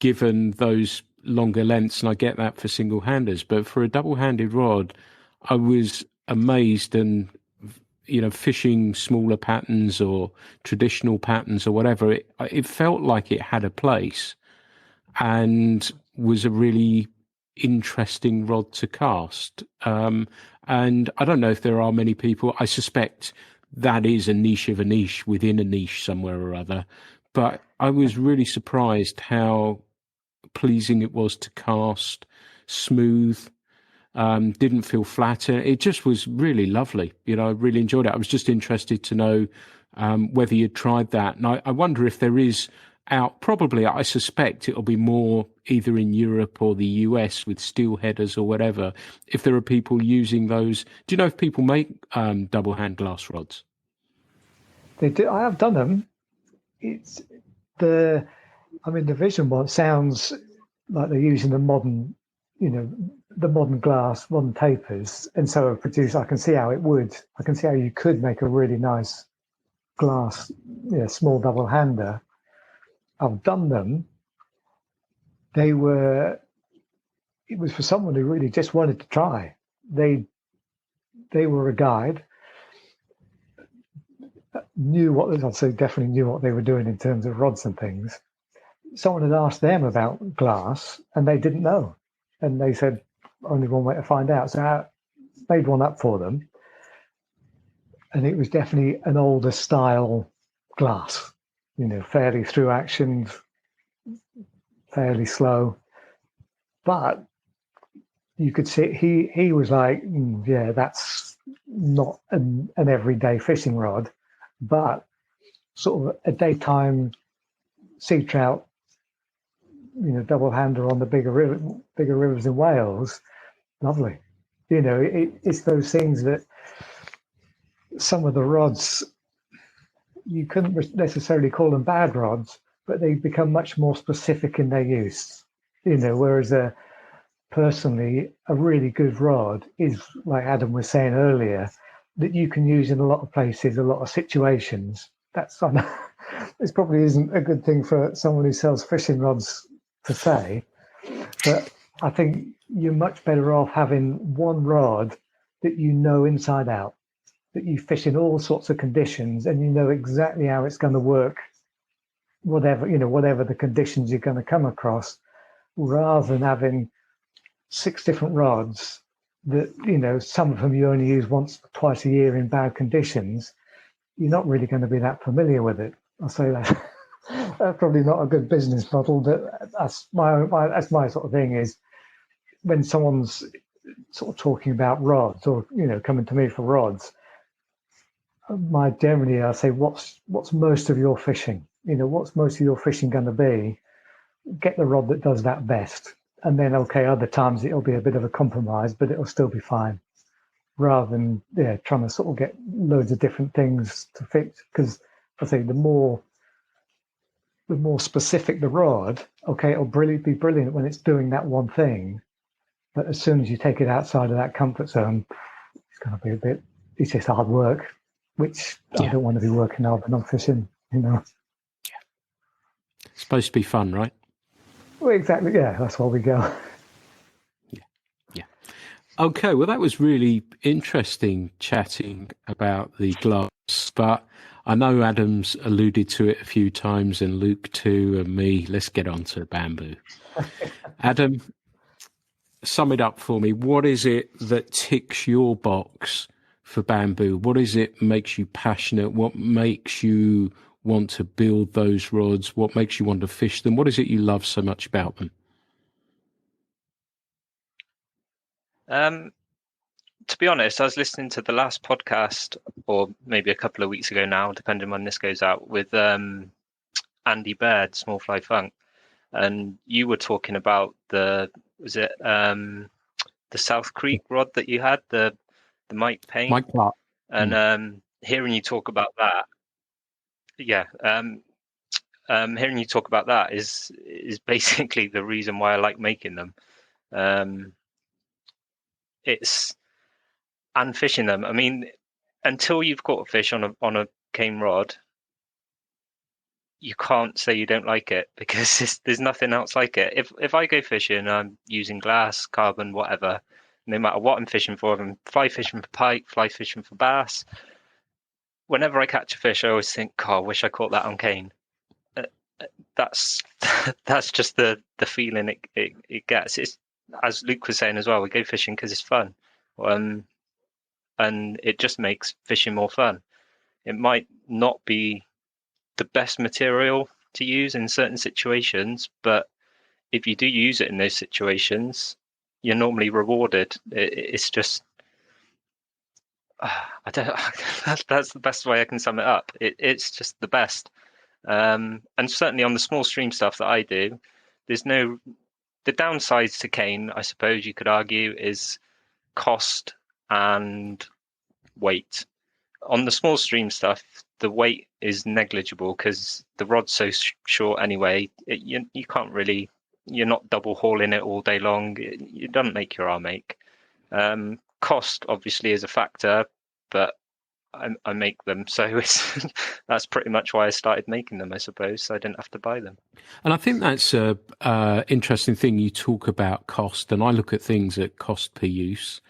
given those longer lengths, and I get that for single-handers. But for a double-handed rod, I was amazed, and fishing smaller patterns or traditional patterns or whatever, it felt like it had a place and was a really interesting rod to cast. And I don't know if there are many people. I suspect that is a niche of a niche within a niche somewhere or other. But I was really surprised how pleasing it was to cast, smooth, didn't feel flat. It just was really lovely. I really enjoyed it. I was just interested to know whether you'd tried that. And I wonder if there is probably, I suspect it'll be more either in Europe or the US with steel headers or whatever, if there are people using those. Do you know if people make double hand glass rods? They do. I have done them. The Vision one sounds like they're using the modern, the modern glass, modern tapers, and so I can see how you could make a really nice glass, small double hander. I've done them. It was for someone who really just wanted to try. They were a guide, definitely knew what they were doing in terms of rods and things. Someone had asked them about glass and they didn't know. And they said, only one way to find out. So I made one up for them. And it was definitely an older style glass, fairly through action, fairly slow. But you could see he was like, yeah, that's not an everyday fishing rod, but sort of a daytime sea trout, double hander on the bigger rivers in Wales. Lovely. It's those things that some of the rods, you couldn't necessarily call them bad rods, but they become much more specific in their use. Whereas personally, a really good rod is, like Adam was saying earlier, that you can use in a lot of places, a lot of situations. This probably isn't a good thing for someone who sells fishing rods to say, but I think you're much better off having one rod that inside out, that you fish in all sorts of conditions and exactly how it's going to work, whatever the conditions you're going to come across, rather than having 6 different rods that, some of them you only use once, twice a year in bad conditions. You're not really going to be that familiar with it. I'll say that. That's probably not a good business model, but that's my sort of thing is when someone's sort of talking about rods or, coming to me for rods, generally I say, what's most of your fishing? What's most of your fishing going to be? Get the rod that does that best. And then, okay, other times it'll be a bit of a compromise, but it'll still be fine. Rather than trying to sort of get loads of different things to fix. Because I say the more specific the rod, okay, it'll be brilliant when it's doing that one thing. But as soon as you take it outside of that comfort zone, it's going to be it's just hard work, which I don't want to be working hard when I'm fishing, Yeah. It's supposed to be fun, right? Well, exactly. Yeah, that's why we go. Yeah. Okay, well, that was really interesting chatting about the glass, but I know Adam's alluded to it a few times, and Luke too, and me. Let's get on to bamboo. Adam, sum it up for me. What is it that ticks your box for bamboo? What is it makes you passionate? What makes you want to build those rods? What makes you want to fish them? What is it you love so much about them? To be honest, I was listening to the last podcast, or maybe a couple of weeks ago now, depending when this goes out, with Andy Baird, Small Fly Funk, and you were talking about the South Creek rod that you had, the Mike Payne, Mike Clark. And hearing you talk about that, hearing you talk about that is basically the reason why I like making them. And fishing them. I mean, until you've caught a fish on a cane rod, you can't say you don't like it, because there's nothing else like it. If I go fishing, I'm using glass, carbon, whatever. No matter what I'm fishing for, if I'm fly fishing for pike, fly fishing for bass, whenever I catch a fish, I always think, "God, I wish I caught that on cane." That's just the feeling it gets. It's, as Luke was saying as well, we go fishing because it's fun. And it just makes fishing more fun. It might not be the best material to use in certain situations, but if you do use it in those situations, you're normally rewarded. It's just, I don't. That's the best way I can sum it up. It's just the best. And certainly on the small stream stuff that I do, the downsides to cane, I suppose you could argue, is cost and weight. On the small stream stuff, the weight is negligible because the rod's so short anyway. You can't really, you're not double hauling it all day long. It doesn't make your arm ache. Cost obviously is a factor, but I make them, so that's pretty much why I started making them, I suppose, so I didn't have to buy them. And I think that's a interesting thing. You talk about cost, and I look at things at cost per use,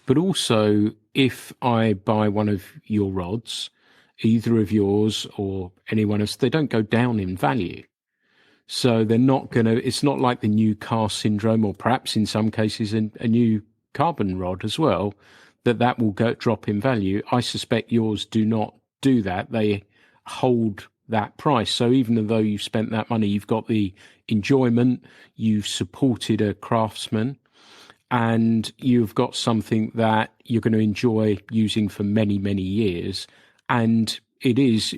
but also if I buy one of your rods, either of yours or anyone else, they don't go down in value. So they're not going to, it's not like the new car syndrome, or perhaps in some cases a new carbon rod as well, that will drop in value. I suspect yours do not do that. They hold that price. So even though you've spent that money, you've got the enjoyment, you've supported a craftsman, and you've got something that you're going to enjoy using for many, many years. And it is,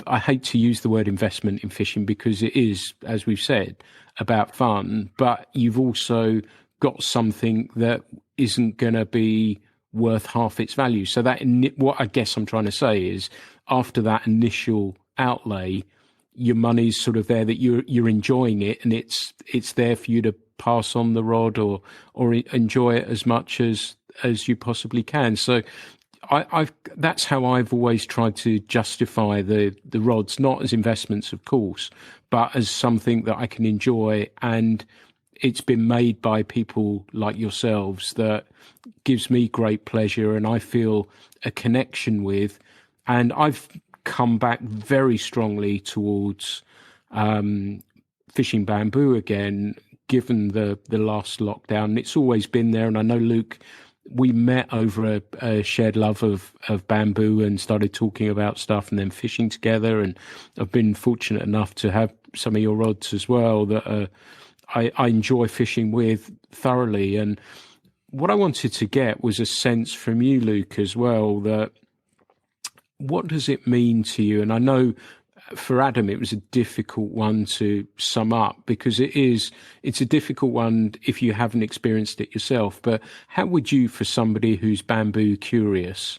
I hate to use the word investment in fishing because it is, as we've said, about fun, but you've also got something that isn't going to be worth half its value. So that, what I guess I'm trying to say is, after that initial outlay, your money's sort of there, that you're enjoying it, and it's there for you to pass on the rod or enjoy it as much as you possibly can. So that's how I've always tried to justify the rods, not as investments, of course, but as something that I can enjoy. And it's been made by people like yourselves that gives me great pleasure and I feel a connection with. And I've come back very strongly towards fishing bamboo again, given the last lockdown. It's always been there. And I know, Luke, we met over a shared love of bamboo and started talking about stuff and then fishing together. And I've been fortunate enough to have some of your rods as well that I enjoy fishing with thoroughly. And what I wanted to get was a sense from you, Luke, as well, that what does it mean to you? And I know for Adam, it was a difficult one to sum up because it's a difficult one if you haven't experienced it yourself. But how would you, for somebody who's bamboo curious,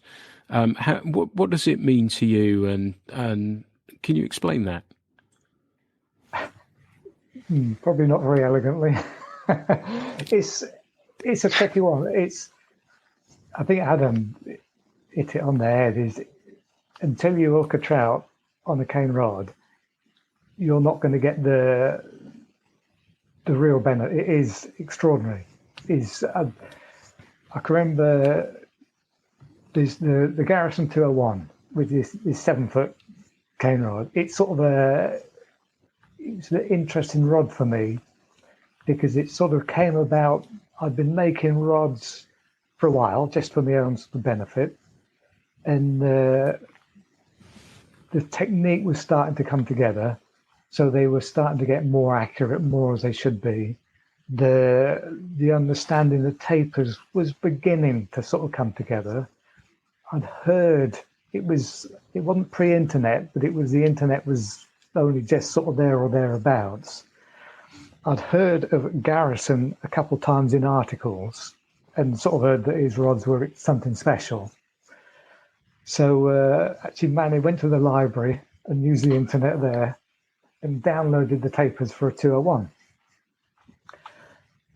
what does it mean to you? And can you explain that? Probably not very elegantly. It's a tricky one. I think Adam hit it on the head. Is until you hook a trout on a cane rod, you're not going to get the real benefit. It is extraordinary. I can remember there's the Garrison 201 with this 7-foot cane rod. It's sort of it's an interesting rod for me because it sort of came about I'd been making rods for a while, just for my own benefit, and the technique was starting to come together, so they were starting to get more accurate, more as they should be. The understanding of tapers was beginning to sort of come together. I'd heard it wasn't pre-internet, but the internet was only just sort of there or thereabouts. I'd heard of Garrison a couple of times in articles and sort of heard that his rods were something special. So actually went to the library and used the internet there and downloaded the tapers for a 201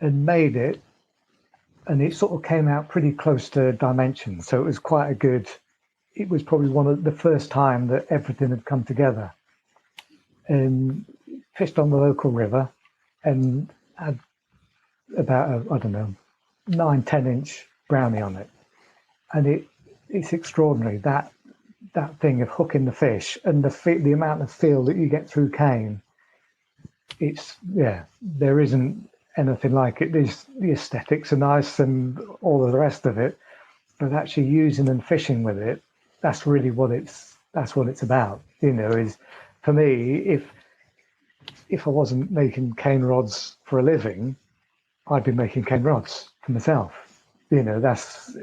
and made it. And it sort of came out pretty close to dimensions. So it was it was probably one of the first time that everything had come together. And fished on the local river and had about a, 9-10 inch brownie on it. And it's extraordinary, that thing of hooking the fish and the amount of feel that you get through cane. There isn't anything like it. The aesthetics are nice and all of the rest of it, but actually using and fishing with it, that's really what it's about. Is for me, if I wasn't making cane rods for a living, I'd be making cane rods for myself. It's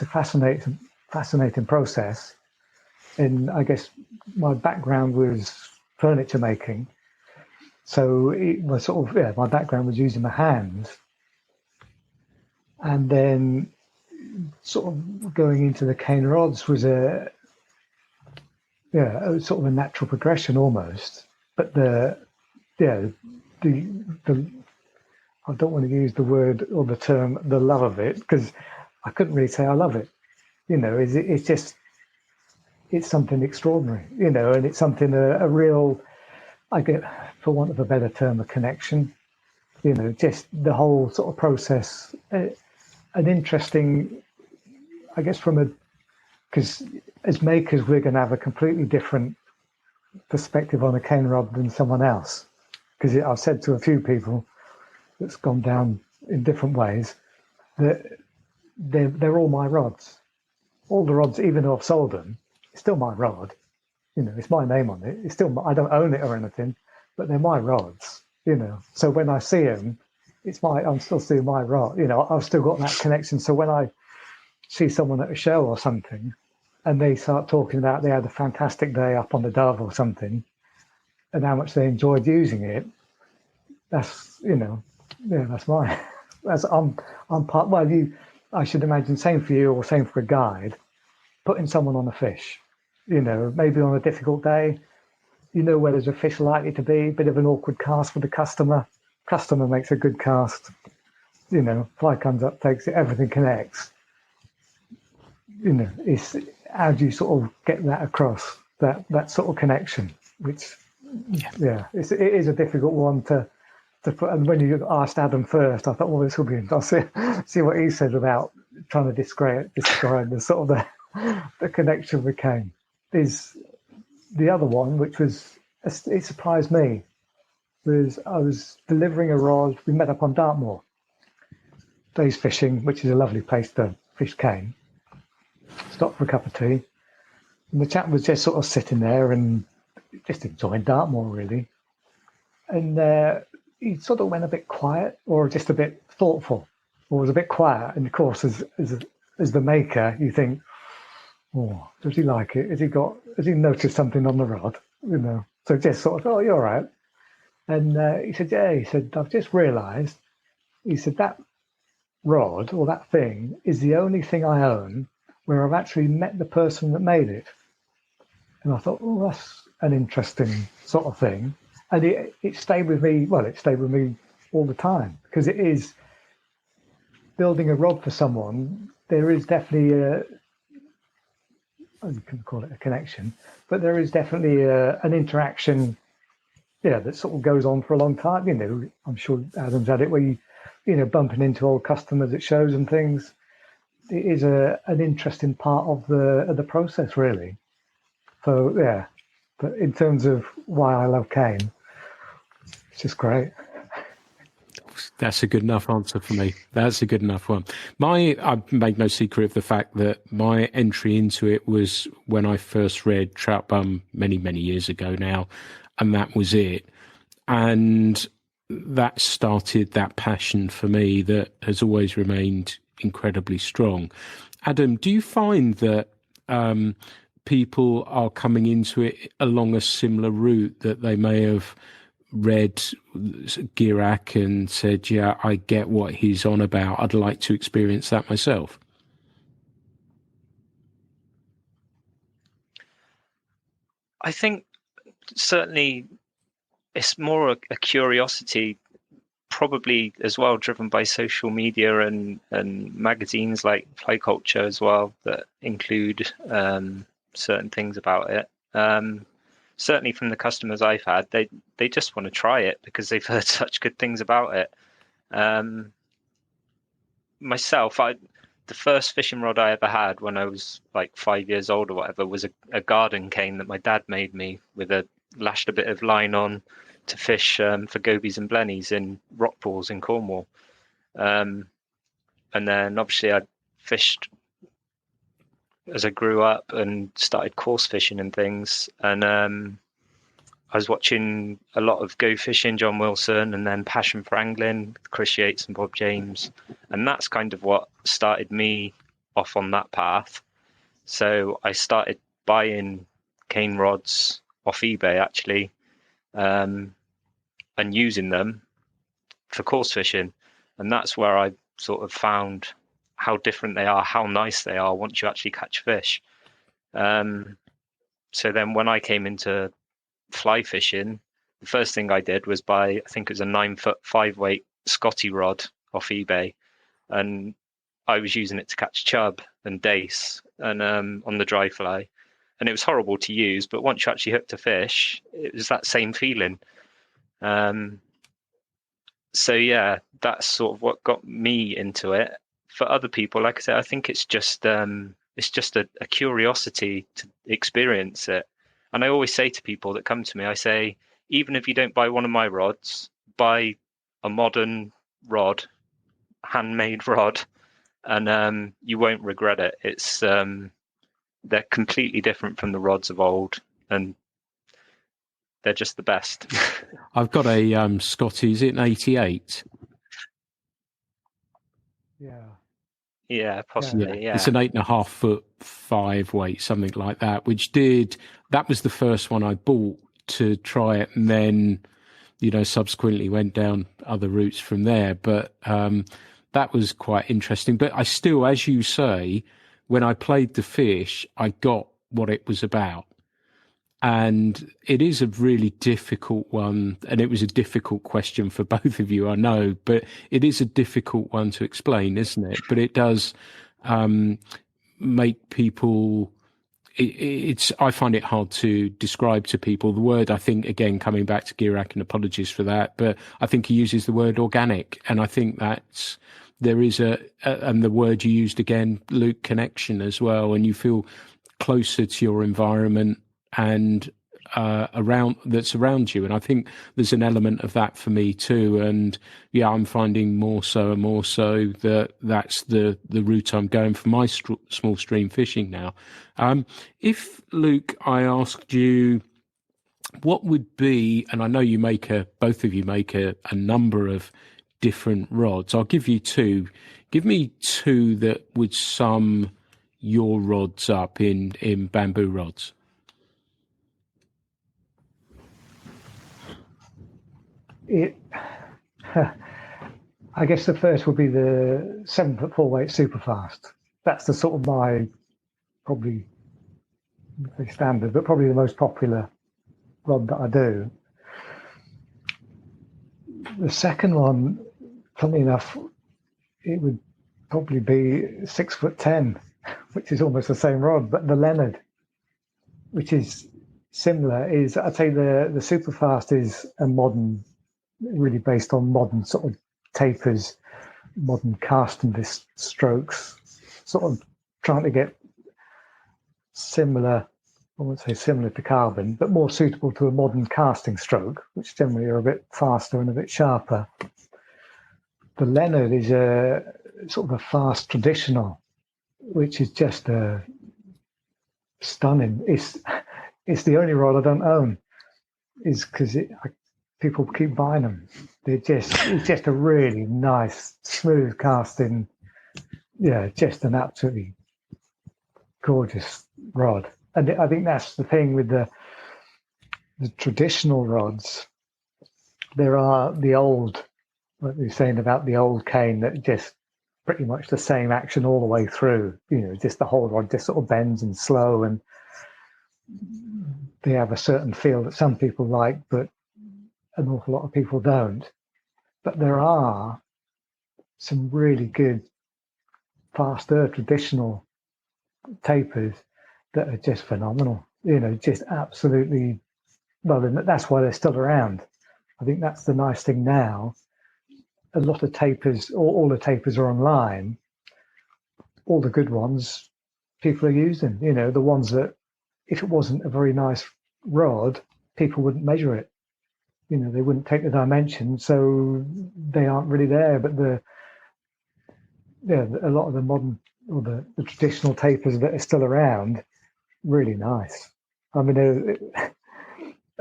a fascinating process. And I guess my background was furniture making. So it was my background was using my hands. And then sort of going into the cane rods was a sort of a natural progression almost. But the I don't want to use the word or the term the love of it, because I couldn't really say I love it. It's something extraordinary, and it's something a real, I get, for want of a better term, a connection. Just the whole sort of process, an interesting, I guess, because as makers we're going to have a completely different perspective on a cane rod than someone else. Because I've said to a few people that's gone down in different ways that they're all my rods. All the rods, even though I've sold them, it's still my rod. It's my name on it. It's still I don't own it or anything, but they're my rods. So when I see them, I'm still seeing my rod. I've still got that connection. So when I see someone at a show or something, and they start talking about they had a fantastic day up on the Dove or something, and how much they enjoyed using it, that's that's mine. I'm part. Well, I should imagine same for you or same for a guide, putting someone on a fish. Maybe on a difficult day, where there's a fish likely to be, a bit of an awkward cast for the customer. Customer makes a good cast. Fly comes up, takes it, everything connects. It's how do you sort of get that across, that sort of connection, which it is a difficult one to put. And when you asked Adam first, I thought, well, this will be interesting. I'll see what he said about trying to describe the sort of the connection with cane. Is the other one, which was, it surprised me, was I was delivering a rod. We met up on Dartmoor. Days fishing, which is a lovely place to fish cane. Stopped for a cup of tea. And the chap was just sort of sitting there and just enjoying Dartmoor, really. And he sort of went a bit quiet, or just a bit thoughtful, or was a bit quiet. And of course, as the maker, you think, oh, does he like it? Has he noticed something on the rod? So just sort of, oh, you're all right. And he said, yeah. He said, I've just realised. He said that rod or that thing is the only thing I own where I've actually met the person that made it. And I thought, oh, that's an interesting sort of thing. And it stayed with me. Well, it stayed with me all the time, because it is building a rod for someone. There is definitely you can call it a connection, but there is definitely an interaction, that sort of goes on for a long time. I'm sure Adam's had it where you bumping into old customers at shows and things. It is an interesting part of the process, really. So yeah, but in terms of why I love cane, it's just great. That's a good enough answer for me. That's a good enough one. I've made no secret of the fact that my entry into it was when I first read Trout Bum many, many years ago now, and that was it. And that started that passion for me that has always remained incredibly strong. Adam, do you find that people are coming into it along a similar route, that they may have read Girac and said, yeah, I get what he's on about, I'd like to experience that myself? I think certainly it's more a curiosity, probably as well driven by social media and magazines like Fly Culture as well, that include certain things about it. Certainly from the customers I've had, they just want to try it because they've heard such good things about it. Myself, the first fishing rod I ever had when I was like 5 years old or whatever was a garden cane that my dad made me, with lashed a bit of line on to fish for gobies and blennies in rock pools in Cornwall. And then obviously I fished as I grew up and started course fishing and things. And I was watching a lot of Go Fishing, John Wilson, and then Passion for Angling, Chris Yates and Bob James. And that's kind of what started me off on that path. So I started buying cane rods off eBay, actually, and using them for course fishing. And that's where I sort of found how different they are, how nice they are once you actually catch fish. So then when I came into fly fishing, the first thing I did was buy, I think it was a 9-foot 5-weight Scotty rod off eBay, and I was using it to catch chub and dace and on the dry fly, and it was horrible to use, but once you actually hooked a fish, it was that same feeling. So yeah, that's sort of what got me into it. For other people, like I said, I think it's just a curiosity to experience it. And I always say to people that come to me, I say, even if you don't buy one of my rods, buy a modern rod, handmade rod, and you won't regret it. It's they're completely different from the rods of old, and they're just the best. I've got a Scotty, is it an 88? Yeah. Yeah, possibly. Yeah. It's an 8.5 foot 5 weight, something like that, that was the first one I bought to try it, and then, subsequently went down other routes from there. But that was quite interesting. But I still, as you say, when I played the fish, I got what it was about. And it is a really difficult one, and it was a difficult question for both of you, I know, but it is a difficult one to explain, isn't it? But it does make people, I find it hard to describe to people. The word, I think, again, coming back to Girac, and apologies for that, but I think he uses the word organic, and I think there is and the word you used again, Luke, connection as well, and you feel closer to your environment and that's around you. And I think there's an element of that for me too. And yeah, I'm finding more so and more so that that's the route I'm going for my small stream fishing now. If, Luke, I asked you what would be, and I know both of you make a number of different rods. I'll give you two. Give me two that would sum your rods up in bamboo rods. I guess the first would be the 7-foot 4-weight Superfast. That's the sort of my probably standard, but probably the most popular rod that I do. The second one, funny enough, it would probably be 6'10", which is almost the same rod, but the Leonard, which is similar, is, I'd say the Superfast is a modern, really based on modern sort of tapers, modern casting disc strokes, sort of trying to get similar, I won't say similar to carbon, but more suitable to a modern casting stroke, which generally are a bit faster and a bit sharper. Leonard is a sort of a fast traditional, which is just stunning. It's the only rod I don't own, is because people keep buying them. It's just a really nice, smooth casting. Yeah, just an absolutely gorgeous rod. And I think that's the thing with the traditional rods. There are the old, like we were saying about the old cane, that just pretty much the same action all the way through. Just the whole rod just sort of bends and slow, and they have a certain feel that some people like, but an awful lot of people don't. But there are some really good, faster, traditional tapers that are just phenomenal. Just absolutely. Well, that's why they're still around. I think that's the nice thing now. A lot of tapers, all the tapers are online. All the good ones, people are using. The ones that, if it wasn't a very nice rod, people wouldn't measure it. They wouldn't take the dimensions, so they aren't really there. But a lot of the modern or the traditional tapers that are still around, really nice. I mean,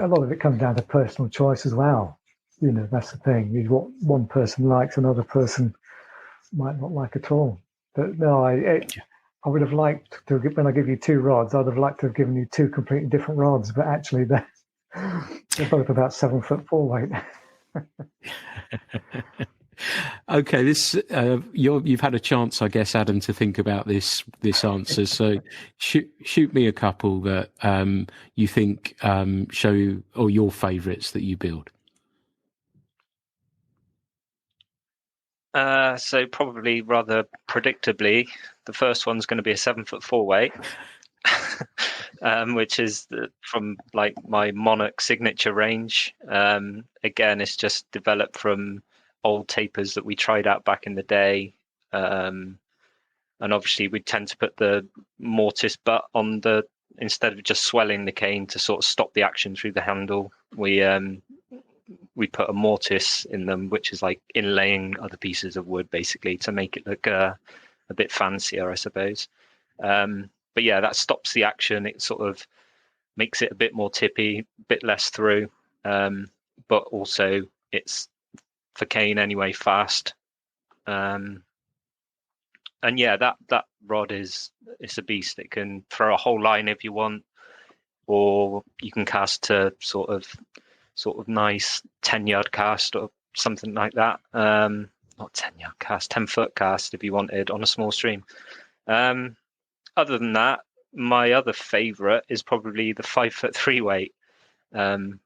a lot of it comes down to personal choice as well. That's the thing. Is what one person likes, another person might not like at all. But no, I would have liked to, when I give you two rods, I'd have liked to have given you two completely different rods, but actually they're both about 7'4" weight. Okay, you've had a chance, I guess, Adam, to think about this answer. So shoot me a couple that you think show, or your favourites that you build. So probably rather predictably, the first one's going to be a 7'4" weight, which is from like my Monarch signature range. Again, it's just developed from old tapers that we tried out back in the day. And obviously we tend to put the mortise butt on instead of just swelling the cane to sort of stop the action through the handle. We put a mortise in them, which is like inlaying other pieces of wood, basically, to make it look a bit fancier, I suppose. But yeah, that stops the action. It sort of makes it a bit more tippy, a bit less through. But also it's, for cane anyway, fast. And yeah, that rod it's a beast. It can throw a whole line if you want, or you can cast to sort of nice 10-yard cast or something like that. Not 10-yard cast, 10-foot cast if you wanted on a small stream. Other than that, my other favourite is probably the 5'3" weight that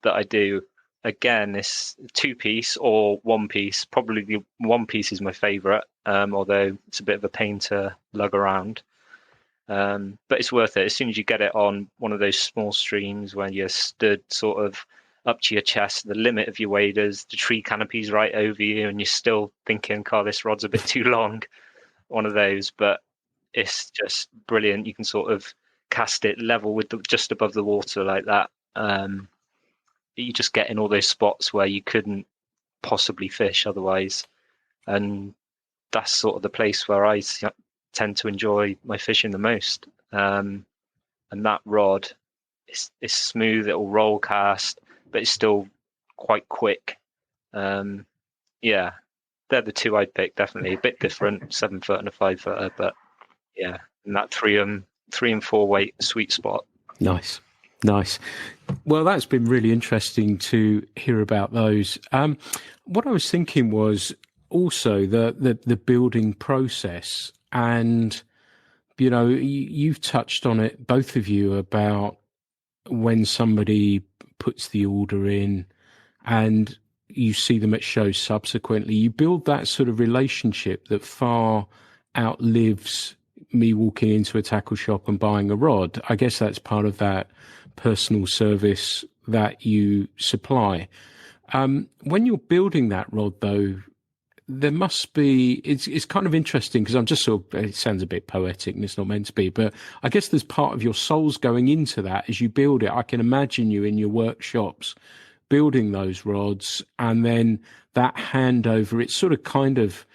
I do. Again, it's 2-piece or 1-piece. Probably the 1-piece is my favourite, although it's a bit of a pain to lug around. But it's worth it. As soon as you get it on one of those small streams where you're stood sort of up to your chest, the limit of your waders, the tree canopy's right over you, and you're still thinking, "God, this rod's a bit too long." One of those, but it's just brilliant. You can sort of cast it level with just above the water like that. You just get in all those spots where you couldn't possibly fish otherwise, and that's sort of the place where I tend to enjoy my fishing the most. And that rod is smooth. It'll roll cast, but it's still quite quick. Yeah, they're the two I'd pick. Definitely a bit different, 7 foot and a 5 footer, but yeah, and that 3 and 4 weight sweet spot. Nice. Well, that's been really interesting to hear about those. What I was thinking was also the building process, and you've touched on it, both of you, about when somebody puts the order in and you see them at shows subsequently. You build that sort of relationship that far outlives me walking into a tackle shop and buying a rod. I guess that's part of that personal service that you supply. When you're building that rod, though, there must be, it's kind of interesting, because I'm just it sounds a bit poetic and it's not meant to be, but I guess there's part of your soul's going into that as you build it. I can imagine you in your workshops building those rods, and then that handover, it's sort of kind of,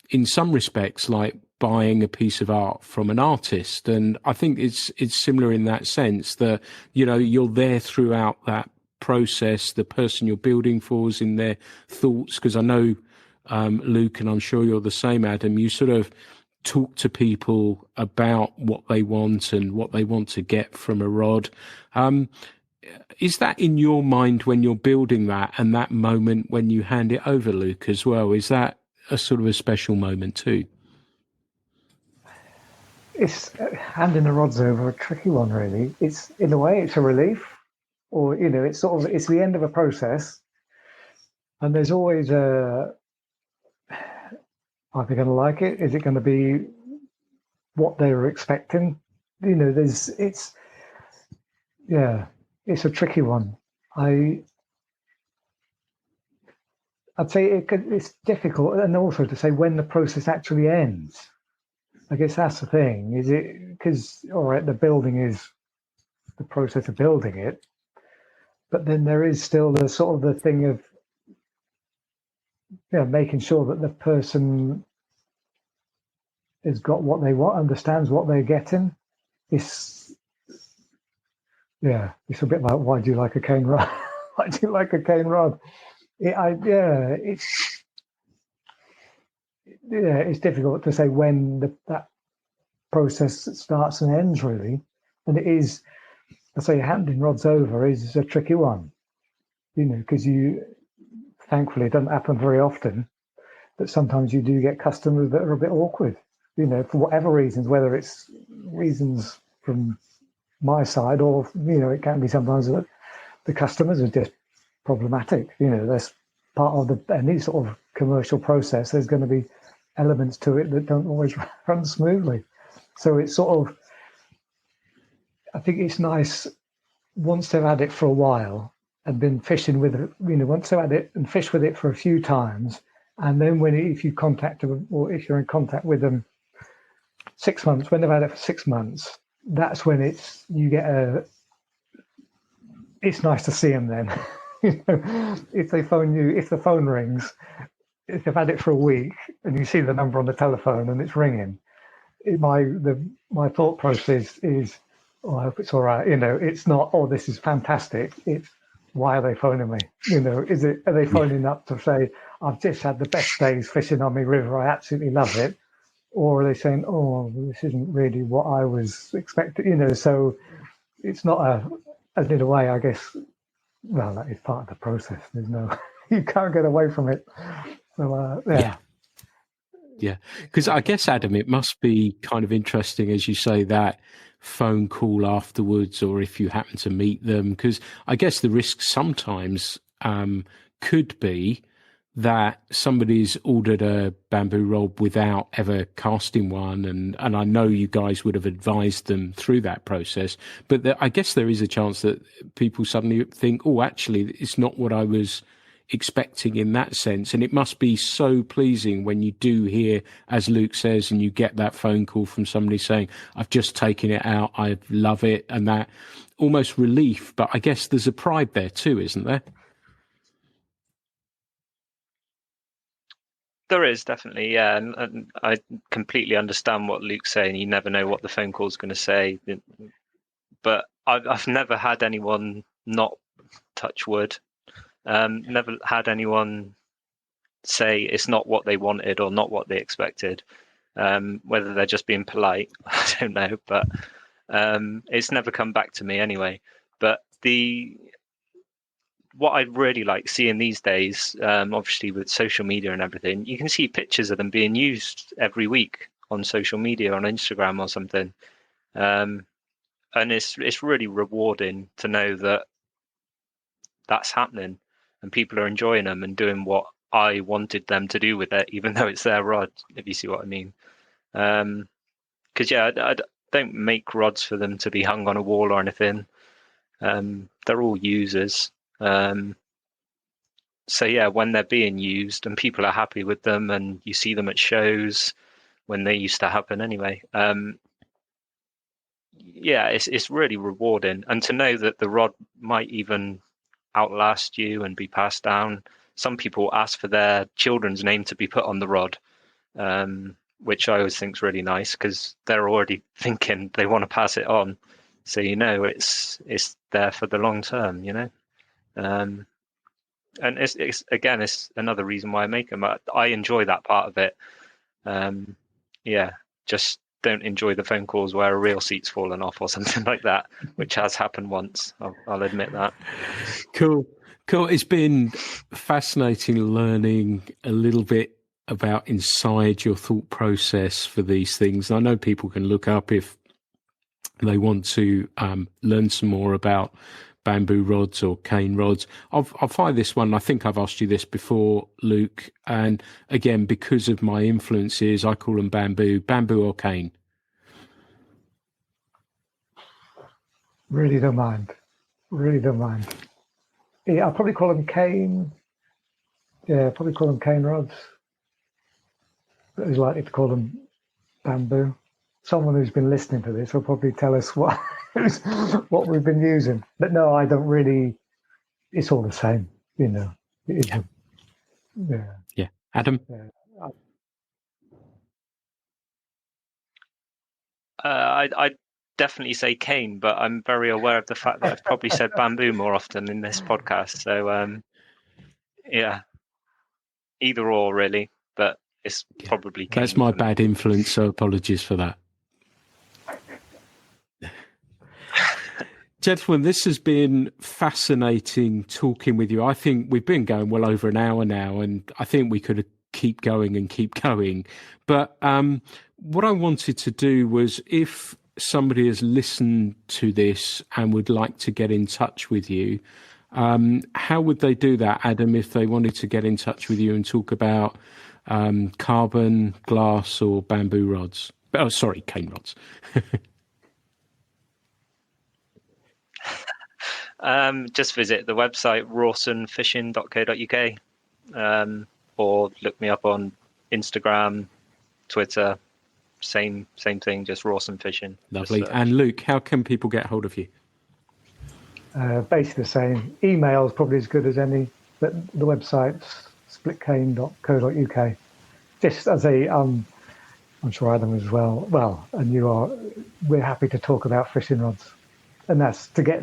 in some respects, like buying a piece of art from an artist. And I think it's similar in that sense that, you're there throughout that process. The person you're building for is in their thoughts, because I know, Luke, and I'm sure you're the same, Adam, you sort of talk to people about what they want and what they want to get from a rod. Is that in your mind when you're building that, and that moment when you hand it over, Luke, as well? Is that a sort of a special moment too? It's handing the rods over, a tricky one, really. It's, in a way, it's a relief, or it's it's the end of a process, and there's always are they going to like it? Is it going to be what they were expecting? It's a tricky one. I'd say it's difficult, and also to say when the process actually ends. I guess that's the thing. Is it because, all right, the building is the process of building it, but then there is still the sort of the thing of making sure that the person has got what they want, understands what they're getting. It's a bit like, why do you like a cane rod? Why do you like a cane rod? It's difficult to say when that process starts and ends, really. And it is, I say, handing rods over is a tricky one, because thankfully, it doesn't happen very often, but sometimes you do get customers that are a bit awkward, for whatever reasons, whether it's reasons from my side or, it can be sometimes that the customers are just problematic. That's part of any sort of commercial process. There's going to be elements to it that don't always run smoothly. So it's sort of, I think it's nice once they've had it for a while and been fishing with it, once they've had it and fished with it for a few times, and then if you contact them, or if you're in contact with them 6 months, when they've had it for 6 months, that's when it's nice to see them then. If they phone you, if the phone rings, if they've had it for a week and you see the number on the telephone and it's ringing, my thought process is, oh, I hope it's all right. It's not, oh, this is fantastic. It's, why are they phoning me? Are they phoning up to say, I've just had the best days fishing on my river, I absolutely love it? Or are they saying, oh, this isn't really what I was expecting? So it's not in a way, I guess, well, that is part of the process. There's no, you can't get away from it. So, Yeah, because I guess, Adam, it must be kind of interesting, as you say, that phone call afterwards, or if you happen to meet them, because I guess the risk sometimes could be that somebody's ordered a bamboo rod without ever casting one, and I know you guys would have advised them through that process, but I guess there is a chance that people suddenly think, oh, actually, it's not what I was expecting in that sense. And it must be so pleasing when you do hear, as Luke says, and you get that phone call from somebody saying, I've just taken it out, I love it, and that almost relief. But I guess there's a pride there too, isn't there? There is definitely, yeah, and I completely understand what Luke's saying. You never know what the phone call's going to say, but I've never had anyone, not touch wood, never had anyone say it's not what they wanted or not what they expected. Whether they're just being polite, I don't know, but it's never come back to me anyway. But what I really like seeing these days, obviously with social media and everything, you can see pictures of them being used every week on social media, on Instagram or something. And it's really rewarding to know that that's happening and people are enjoying them and doing what I wanted them to do with it, even though it's their rod, if you see what I mean. Because, I don't make rods for them to be hung on a wall or anything. They're all users. So yeah, when they're being used and people are happy with them, and you see them at shows when they used to happen anyway. It's really rewarding, and to know that the rod might even outlast you and be passed down. Some people ask for their children's name to be put on the rod, which I always think is really nice because they're already thinking they want to pass it on. So, it's there for the long term, and it's another reason why I make them. I enjoy that part of it. Just don't enjoy the phone calls where a reel seat's fallen off or something like that, which has happened once. I'll admit that. Cool. It's been fascinating learning a little bit about inside your thought process for these things. I know people can look up if they want to learn some more about bamboo rods or cane rods. I'll find this one. I think I've asked you this before, Luke. And again, because of my influences, I call them bamboo or cane. Really don't mind. Yeah, I'll probably call them cane. Yeah, probably call them cane rods. But who's likely to call them bamboo? Someone who's been listening to this will probably tell us what we've been using. But no, I don't really. It's all the same, Yeah. Adam? Yeah. I'd definitely say cane, but I'm very aware of the fact that I've probably said bamboo more often in this podcast. So, either or really, but it's probably cane. That's my bad influence, so apologies for that. Gentlemen, this has been fascinating talking with you. I think we've been going well over an hour now, and I think we could keep going. But what I wanted to do was, if somebody has listened to this and would like to get in touch with you, how would they do that, Adam, if they wanted to get in touch with you and talk about carbon, glass, or bamboo rods? Oh, sorry, cane rods. Just visit the website rawsonfishing.co.uk, or look me up on Instagram, Twitter. Same thing, just Rawson Fishing. Lovely. And Luke, how can people get hold of you? Basically the same. Email is probably as good as any, but the website's splitcane.co.uk. Just as I'm sure Adam as well. Well, and you are. We're happy to talk about fishing rods, and that's to get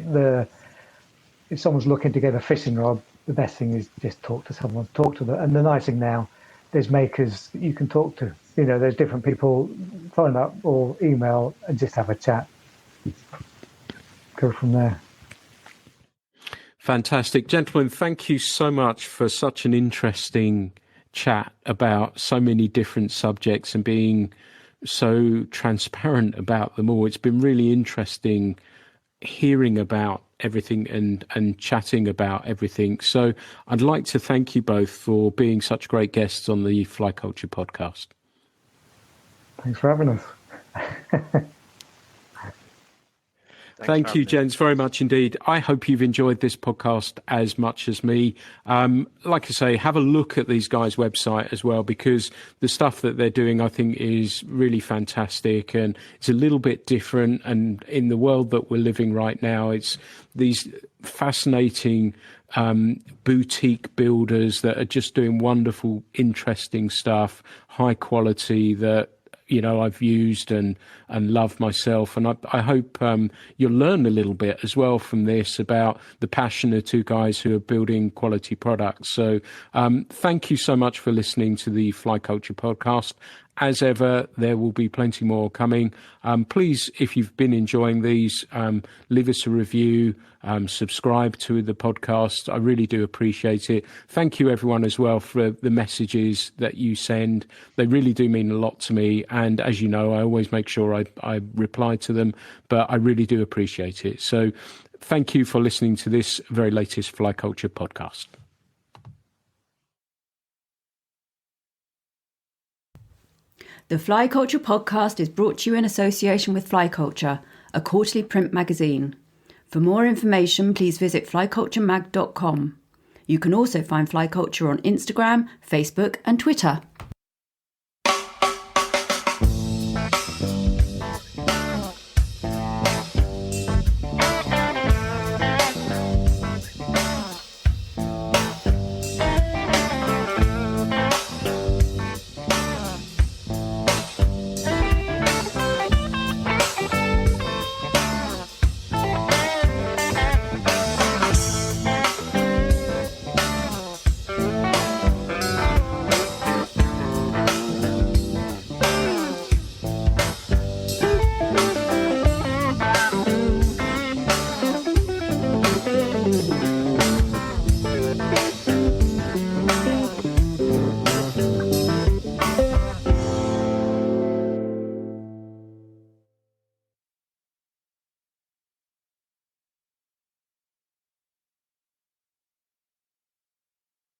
if someone's looking to get a fishing rod, the best thing is just talk to someone, talk to them. And the nice thing now, there's makers that you can talk to. There's different people, phone up or email and just have a chat. Go from there. Fantastic. Gentlemen, thank you so much for such an interesting chat about so many different subjects and being so transparent about them all. It's been really interesting hearing about everything and chatting about everything. So I'd like to thank you both for being such great guests on the Fly Culture podcast. Thanks for having us. Thank you, gents, very much indeed. I hope you've enjoyed this podcast as much as me. Like I say, have a look at these guys' website as well, because the stuff that they're doing, I think, is really fantastic, and it's a little bit different. And in the world that we're living right now, it's these fascinating boutique builders that are just doing wonderful, interesting stuff, high quality, that I've used and love myself. And I hope you'll learn a little bit as well from this about the passion of two guys who are building quality products. So thank you so much for listening to the Fly Culture podcast. As ever, there will be plenty more coming. Please, if you've been enjoying these, leave us a review, subscribe to the podcast. I really do appreciate it. Thank you, everyone, as well, for the messages that you send. They really do mean a lot to me. And as you know, I always make sure I reply to them, but I really do appreciate it. So thank you for listening to this very latest Fly Culture podcast. The Fly Culture podcast is brought to you in association with Fly Culture, a quarterly print magazine. For more information, please visit flyculturemag.com. You can also find Fly Culture on Instagram, Facebook, and Twitter. Bye.